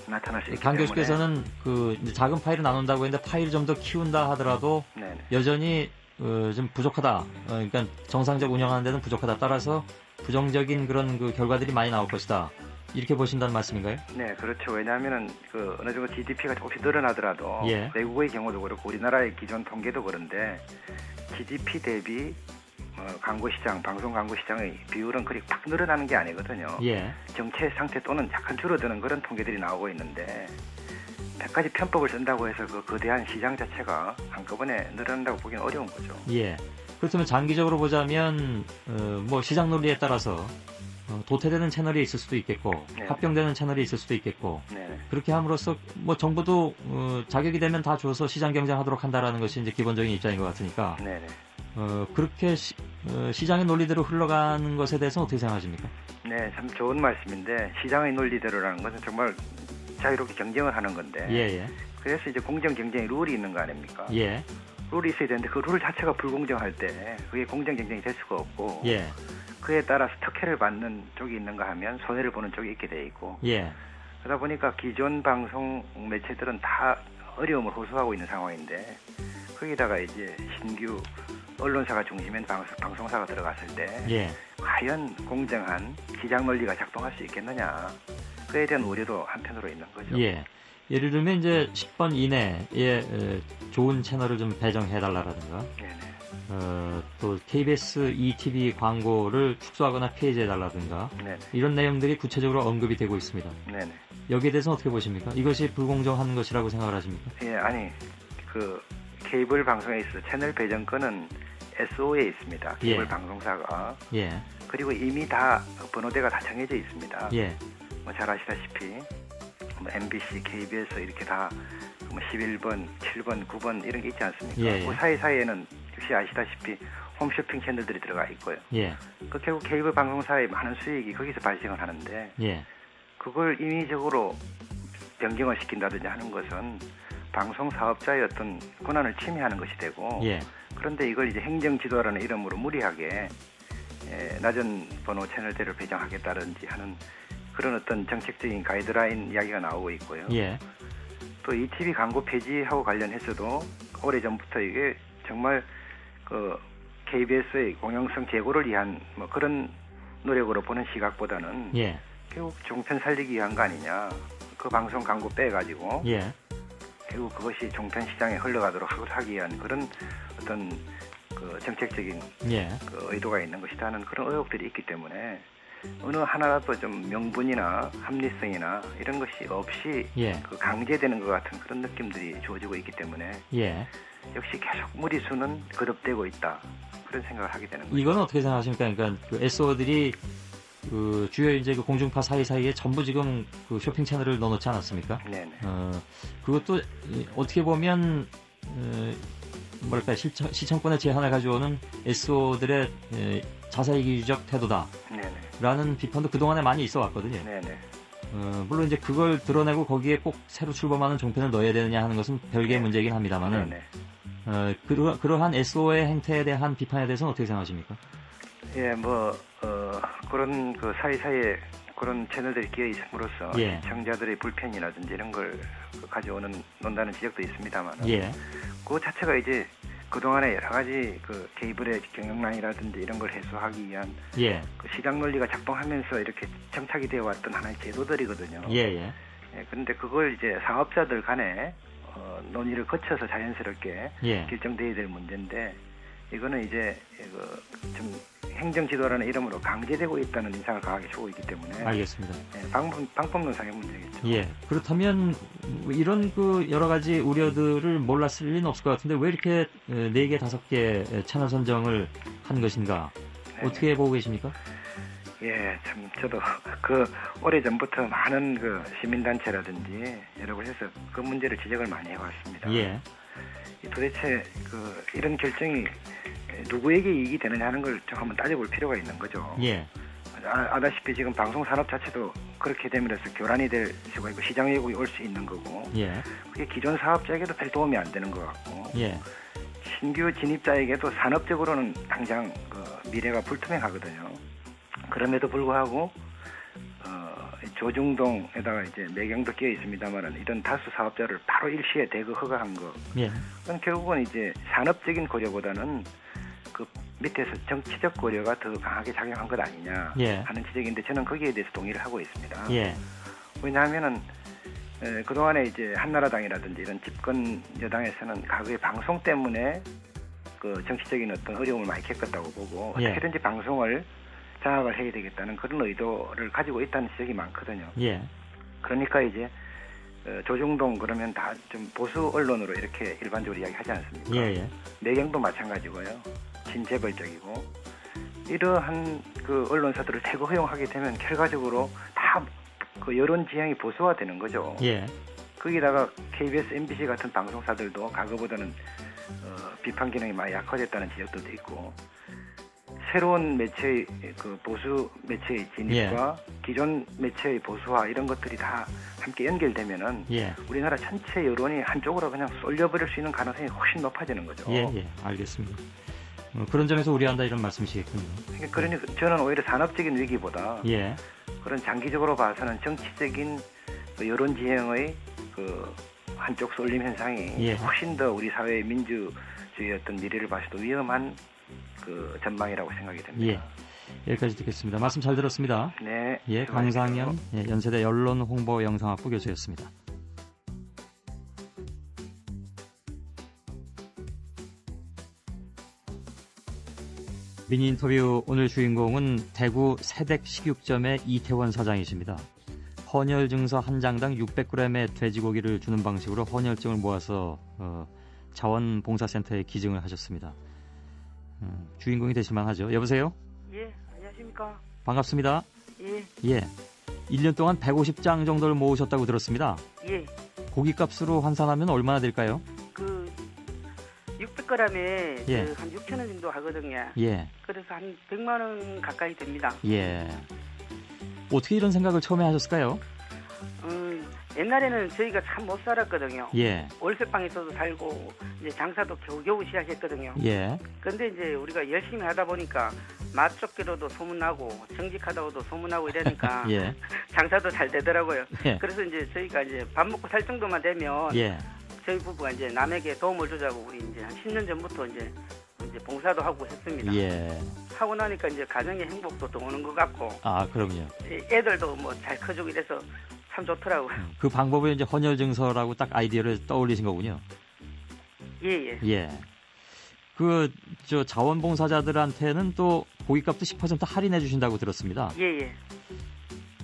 나타날 수 있기 때문에, 강교수께서는 그 이제 작은 파일을 나눈다고 했는데 파일을 좀 더 키운다 하더라도 여전히 좀 부족하다. 그러니까 정상적 운영하는 데는 부족하다. 따라서 부정적인 그런 그 결과들이 많이 나올 것이다. 이렇게 보신다는 말씀인가요? 네, 그렇죠. 왜냐하면은 그 어느 정도 GDP가 조금씩 늘어나더라도 외국의 경우도 그렇고 우리나라의 기존 통계도 그런데 GDP 대비 광고 시장, 방송 광고 시장의 비율은 그리 팍 늘어나는 게 아니거든요. 정체 상태 또는 약간 줄어드는 그런 통계들이 나오고 있는데, 100가지 편법을 쓴다고 해서 그 거대한 시장 자체가 한꺼번에 늘어난다고 보기는 어려운 거죠. 그렇다면 장기적으로 보자면 뭐 시장 논리에 따라서 도태되는 채널이 있을 수도 있겠고 합병되는 채널이 있을 수도 있겠고 그렇게 함으로써 뭐 정부도 자격이 되면 다 줘서 시장 경쟁하도록 한다라는 것이 이제 기본적인 입장인 것 같으니까 그렇게 시장의 논리대로 흘러가는 것에 대해서는 어떻게 생각하십니까? 네, 참 좋은 말씀인데, 시장의 논리대로라는 것은 정말 자유롭게 경쟁을 하는 건데 그래서 이제 공정 경쟁의 룰이 있는 거 아닙니까? 룰이 있어야 되는데 그 룰 자체가 불공정할 때 그게 공정 경쟁이 될 수가 없고 그에 따라서 특혜를 받는 쪽이 있는가 하면 손해를 보는 쪽이 있게 돼 있고 그러다 보니까 기존 방송 매체들은 다 어려움을 호소하고 있는 상황인데, 거기다가 이제 신규 언론사가 중심인 방송사가 들어갔을 때 과연 공정한 시장 논리가 작동할 수 있겠느냐, 그에 대한 우려도 한편으로 있는 거죠. 예를 들면 이제 10번 이내에 좋은 채널을 좀 배정해달라라든가 또 KBS ETV 광고를 축소하거나 폐지해달라든가 이런 내용들이 구체적으로 언급이 되고 있습니다. 여기에 대해서는 어떻게 보십니까? 이것이 불공정한 것이라고 생각을 하십니까? 아니 그 케이블 방송에 있어 채널 배정권은 SO에 있습니다. 케이블 방송사가. 그리고 이미 다 번호대가 다 정해져 있습니다. 뭐 잘 아시다시피 MBC, KBS 이렇게 다 11번, 7번, 9번 이런 게 있지 않습니까? 예, 예. 그 사이사이에는 역시 아시다시피 홈쇼핑 채널들이 들어가 있고요. 예. 그 결국 케이블 방송사의 많은 수익이 거기서 발생을 하는데 예. 그걸 인위적으로 변경을 시킨다든지 하는 것은 방송 사업자의 어떤 권한을 침해하는 것이 되고 예. 그런데 이걸 이제 행정지도라는 이름으로 무리하게 낮은 번호 채널들을 배정하겠다든지 하는 그런 어떤 정책적인 가이드라인 이야기가 나오고 있고요. 예. 또 ETV 광고 폐지하고 관련해서도 오래전부터 이게 정말 그 KBS의 공영성 제고를 위한 뭐 그런 노력으로 보는 시각보다는 예. 결국 종편 살리기 위한 거 아니냐. 그 방송 광고 빼가지고 예. 결국 그것이 종편 시장에 흘러가도록 하기 위한 그런 어떤 그 정책적인 예. 그 의도가 있는 것이다 하는 그런 의혹들이 있기 때문에 어느 하나라도 좀 명분이나 합리성이나 이런 것이 없이 예. 그 강제되는 것 같은 그런 느낌들이 주어지고 있기 때문에 예. 역시 계속 무리수는 거듭되고 있다 그런 생각을 하게 되는 거죠. 이건 어떻게 생각하십니까? 그러니까 그 SO들이 그 주요 이제 그 공중파 사이사이에 전부 지금 그 쇼핑 채널을 넣어놓지 않았습니까? 네네. 그것도 어떻게 보면 뭐랄까 시청권의 제한을 가져오는 SO들의 자사이기적 태도다. 네네. 라는 비판도 그동안에 많이 있어 왔거든요. 네네. 물론 이제 그걸 드러내고 거기에 꼭 새로 출범하는 종편을 넣어야 되느냐 하는 것은 별개의 문제이긴 합니다만은 그러한 SO의 행태에 대한 비판에 대해서는 어떻게 생각하십니까? 예, 그런 그 사이사이에 그런 채널들이 끼어 있음으로써 예. 시청자들의 불편이라든지 이런 걸 논다는 지적도 있습니다만 예. 그 자체가 이제 그동안에 여러 가지 그 케이블의 경영난이라든지 이런 걸 해소하기 위한 예. 그 시장 논리가 작동하면서 이렇게 정착이 되어 왔던 하나의 제도들이거든요. 예. 그런데 그걸 이제 사업자들 간에 논의를 거쳐서 자연스럽게 예. 결정돼야 될 문제인데 이거는 이제 좀 행정지도라는 이름으로 강제되고 있다는 인상을 강하게 주고 있기 때문에 알겠습니다. 방법론상의 문제겠죠. 예. 그렇다면 이런 그 여러 가지 우려들을 몰랐을 리는 없을 것 같은데 왜 이렇게 4개, 5개 채널 선정을 한 것인가? 네네. 어떻게 보고 계십니까? 예, 참 저도 그 오래전부터 많은 그 시민단체라든지 여러 곳에서 그 문제를 지적을 많이 해왔습니다. 예. 도대체 이런 결정이 누구에게 이익이 되느냐 하는 걸 좀 한번 따져볼 필요가 있는 거죠. 예. 아다시피 지금 방송 산업 자체도 그렇게 되면서 교란이 될 수가 있고 시장 왜곡이 올 수 있는 거고 예. 그게 기존 사업자에게도 별 도움이 안 되는 것 같고 예. 신규 진입자에게도 산업적으로는 당장 미래가 불투명하거든요. 그럼에도 불구하고 조중동에다가 이제 매경도 끼어 있습니다만은 이런 다수 사업자를 바로 일시에 대거 허가한 거. 예. 그건 결국은 이제 산업적인 고려보다는 그 밑에서 정치적 고려가 더 강하게 작용한 것 아니냐 예. 하는 지적인데 저는 거기에 대해서 동의를 하고 있습니다. 예. 왜냐하면은 그동안에 이제 한나라당이라든지 이런 집권 여당에서는 과거에 방송 때문에 그 정치적인 어떤 어려움을 많이 겪었다고 보고 예. 어떻게든지 방송을 장악을 해야 되겠다는 그런 의도를 가지고 있다는 지적이 많거든요. 예. 그러니까 이제 조중동 그러면 다 좀 보수 언론으로 이렇게 일반적으로 이야기하지 않습니까? 예. 매경도 마찬가지고요. 친재벌적이고 이러한 그 언론사들을 대거 허용하게 되면 결과적으로 다 그 여론 지향이 보수화되는 거죠. 예. 거기다가 KBS, MBC 같은 방송사들도 과거보다는 비판 기능이 많이 약화됐다는 지적도 있고 새로운 매체의 그 보수 매체의 진입과 기존 매체의 보수화 이런 것들이 다 함께 연결되면은 우리나라 전체 여론이 한쪽으로 그냥 쏠려버릴 수 있는 가능성이 훨씬 높아지는 거죠. 예. 알겠습니다. 그런 점에서 우려한다 이런 말씀이시겠군요. 그러니까 저는 오히려 산업적인 위기보다 그런 장기적으로 봐서는 정치적인 그 여론 지형의 그 한쪽 쏠림 현상이 훨씬 더 우리 사회의 민주주의의 어떤 미래를 봐서도 위험한 그 전망이라고 생각이 됩니다. 여기까지 듣겠습니다. 말씀 잘 들었습니다. 네. 강상현 연세대 언론홍보영상학부 교수였습니다. 미니 인터뷰 오늘 주인공은 대구 세댁 식육점의 이태원 사장이십니다. 헌혈 증서 한 장당 600g의 돼지고기를 주는 방식으로 헌혈증을 모아서 자원봉사센터에 기증을 하셨습니다. 주인공이 되실만 하죠. 여보세요? 예, 안녕하십니까. 반갑습니다. 예. 1년 동안 150장 정도를 모으셨다고 들었습니다. 예. 고기값으로 환산하면 얼마나 될까요? 그 600g에 예. 한 6천 원 정도 하거든요. 예. 그래서 한 100만 원 가까이 됩니다. 예. 어떻게 이런 생각을 처음에 하셨을까요? 옛날에는 저희가 참 못 살았거든요. 예. 월세방에서도 살고 이제 장사도 겨우겨우 시작했거든요. 예. 근데 이제 우리가 열심히 하다 보니까 맛좋기로도 소문나고 정직하다고도 소문나고 이러니까 예. 장사도 잘 되더라고요. 예. 그래서 이제 저희가 이제 밥 먹고 살 정도만 되면 예. 저희 부부가 이제 남에게 도움을 주자고 우리 이제 한 10년 전부터 이제 봉사도 하고 했습니다. 예. 하고 나니까 이제 가정의 행복도 또 오는 것 같고 아, 그럼요. 애들도 뭐 잘 커주고 이래서 참 좋더라고요. 그 방법을 이제 헌혈 증서라고 딱 아이디어를 떠올리신 거군요. 예. 예. 저 자원봉사자들한테는 또 고깃값도 10% 할인해 주신다고 들었습니다. 예.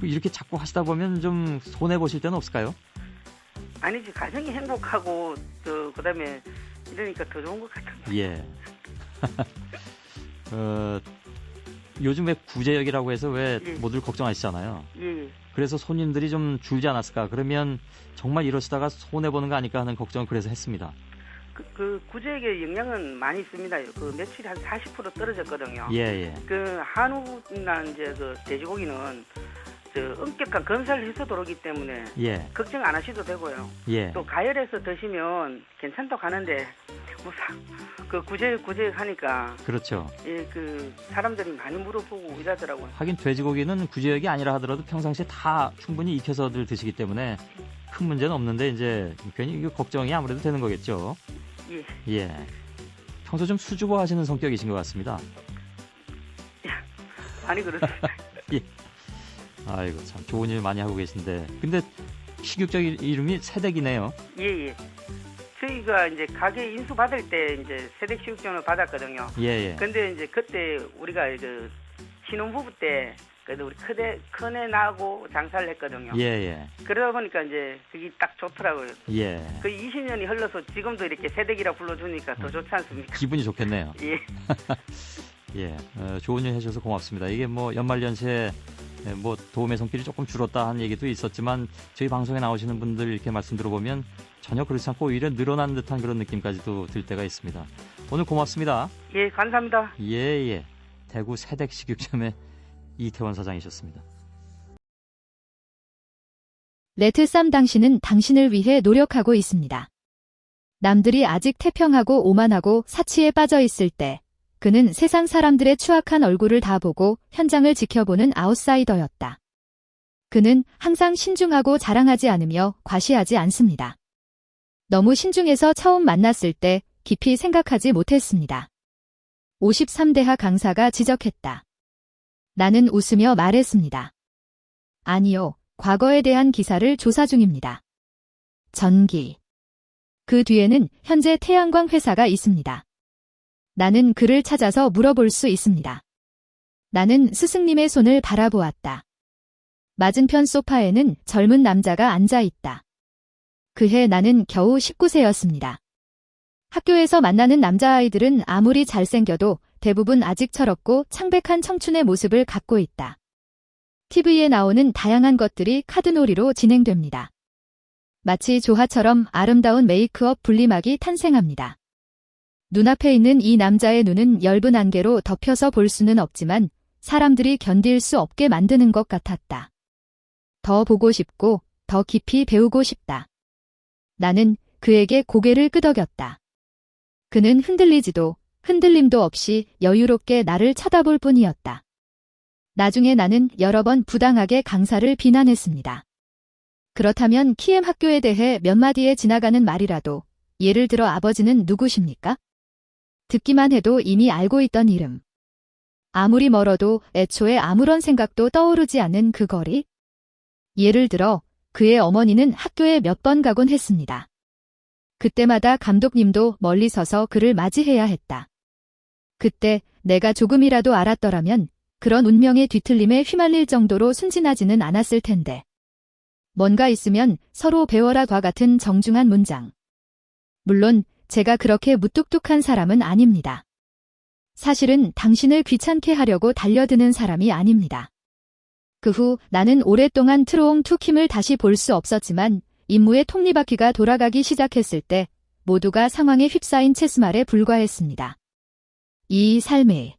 이렇게 자꾸 하시다 보면 좀 손해 보실 때는 없을까요? 아니지, 가정이 행복하고 그다음에 이러니까 더 좋은 것 같은데. 예. 요즘에 구제역이라고 해서 왜 예. 모두를 걱정하시잖아요. 예. 그래서 손님들이 좀 줄지 않았을까? 그러면 정말 이러시다가 손해 보는 거 아닐까 하는 걱정을 그래서 했습니다. 그 구제액의 영향은 많이 있습니다. 그 매출이 한 40% 떨어졌거든요. 예. 그 한우나 이제 그 돼지고기는 엄격한 검사를 해서 들어오기 때문에 예. 걱정 안 하셔도 되고요. 예. 또 가열해서 드시면 괜찮다고 하는데 뭐 그 구제액 하니까 그렇죠. 예, 그 사람들이 많이 물어보고 이러더라고요. 하긴 돼지고기는 구제역이 아니라 하더라도 평상시에 다 충분히 익혀서들 드시기 때문에 큰 문제는 없는데 이제 괜히 이거 걱정이 아무래도 되는 거겠죠. 예. 평소 좀 수줍어 하시는 성격이신 것 같습니다. 많이 그렇습니다. 예. 아이고 참 좋은 일 많이 하고 계신데. 근데 식육적 이름이 새댁이네요. 예. 저희가 이제 가게 인수 받을 때 이제 세댁 식육전을 받았거든요. 예. 근데 이제 그때 우리가 그 신혼부부 때 그래도 우리 큰애 나고 장사를 했거든요. 예. 그러다 보니까 이제 그게 딱 좋더라고요. 예. 그 20년이 흘러서 지금도 이렇게 세댁이라 불러주니까 더 좋지 않습니까? 기분이 좋겠네요. 예. 예. 좋은 일 해주셔서 고맙습니다. 이게 뭐 연말연시에 뭐 도움의 손길이 조금 줄었다 하는 얘기도 있었지만 저희 방송에 나오시는 분들 이렇게 말씀 들어보면 전혀 그렇지 않고 오히려 늘어난 듯한 그런 느낌까지도 들 때가 있습니다. 오늘 고맙습니다. 예, 감사합니다. 예. 대구 새댁 식육점의 이태원 사장이셨습니다. 레트쌈 당신은 당신을 위해 노력하고 있습니다. 남들이 아직 태평하고 오만하고 사치에 빠져 있을 때 그는 세상 사람들의 추악한 얼굴을 다 보고 현장을 지켜보는 아웃사이더였다. 그는 항상 신중하고 자랑하지 않으며 과시하지 않습니다. 너무 신중해서 처음 만났을 때 깊이 생각하지 못했습니다. 53대하 강사가 지적했다. 나는 웃으며 말했습니다. 아니요, 과거에 대한 기사를 조사 중입니다. 전기. 그 뒤에는 현재 태양광 회사가 있습니다. 나는 그를 찾아서 물어볼 수 있습니다. 나는 스승님의 손을 바라보았다. 맞은편 소파에는 젊은 남자가 앉아 있다. 그해 나는 겨우 19세였습니다. 학교에서 만나는 남자아이들은 아무리 잘생겨도 대부분 아직 철없고 창백한 청춘의 모습을 갖고 있다. TV에 나오는 다양한 것들이 카드놀이로 진행됩니다. 마치 조화처럼 아름다운 메이크업 분리막이 탄생합니다. 눈앞에 있는 이 남자의 눈은 엷은 안개로 덮여서 볼 수는 없지만 사람들이 견딜 수 없게 만드는 것 같았다. 더 보고 싶고 더 깊이 배우고 싶다. 나는 그에게 고개를 끄덕였다. 그는 흔들리지도 흔들림도 없이 여유롭게 나를 쳐다볼 뿐이었다. 나중에 나는 여러 번 부당하게 강사를 비난했습니다. 그렇다면 키엠 학교에 대해 몇 마디에 지나가는 말이라도, 예를 들어 아버지는 누구십니까? 듣기만 해도 이미 알고 있던 이름. 아무리 멀어도 애초에 아무런 생각도 떠오르지 않는 그 거리? 예를 들어 그의 어머니는 학교에 몇 번 가곤 했습니다. 그때마다 감독님도 멀리 서서 그를 맞이해야 했다. 그때 내가 조금이라도 알았더라면 그런 운명의 뒤틀림에 휘말릴 정도로 순진하지는 않았을 텐데. 뭔가 있으면 서로 배워라과 같은 정중한 문장. 물론 제가 그렇게 무뚝뚝한 사람은 아닙니다. 사실은 당신을 귀찮게 하려고 달려드는 사람이 아닙니다. 그 후 나는 오랫동안 트로옹 투킴을 다시 볼 수 없었지만 임무의 톱니바퀴가 돌아가기 시작했을 때 모두가 상황에 휩싸인 채스말에 불과했습니다. 이 삶이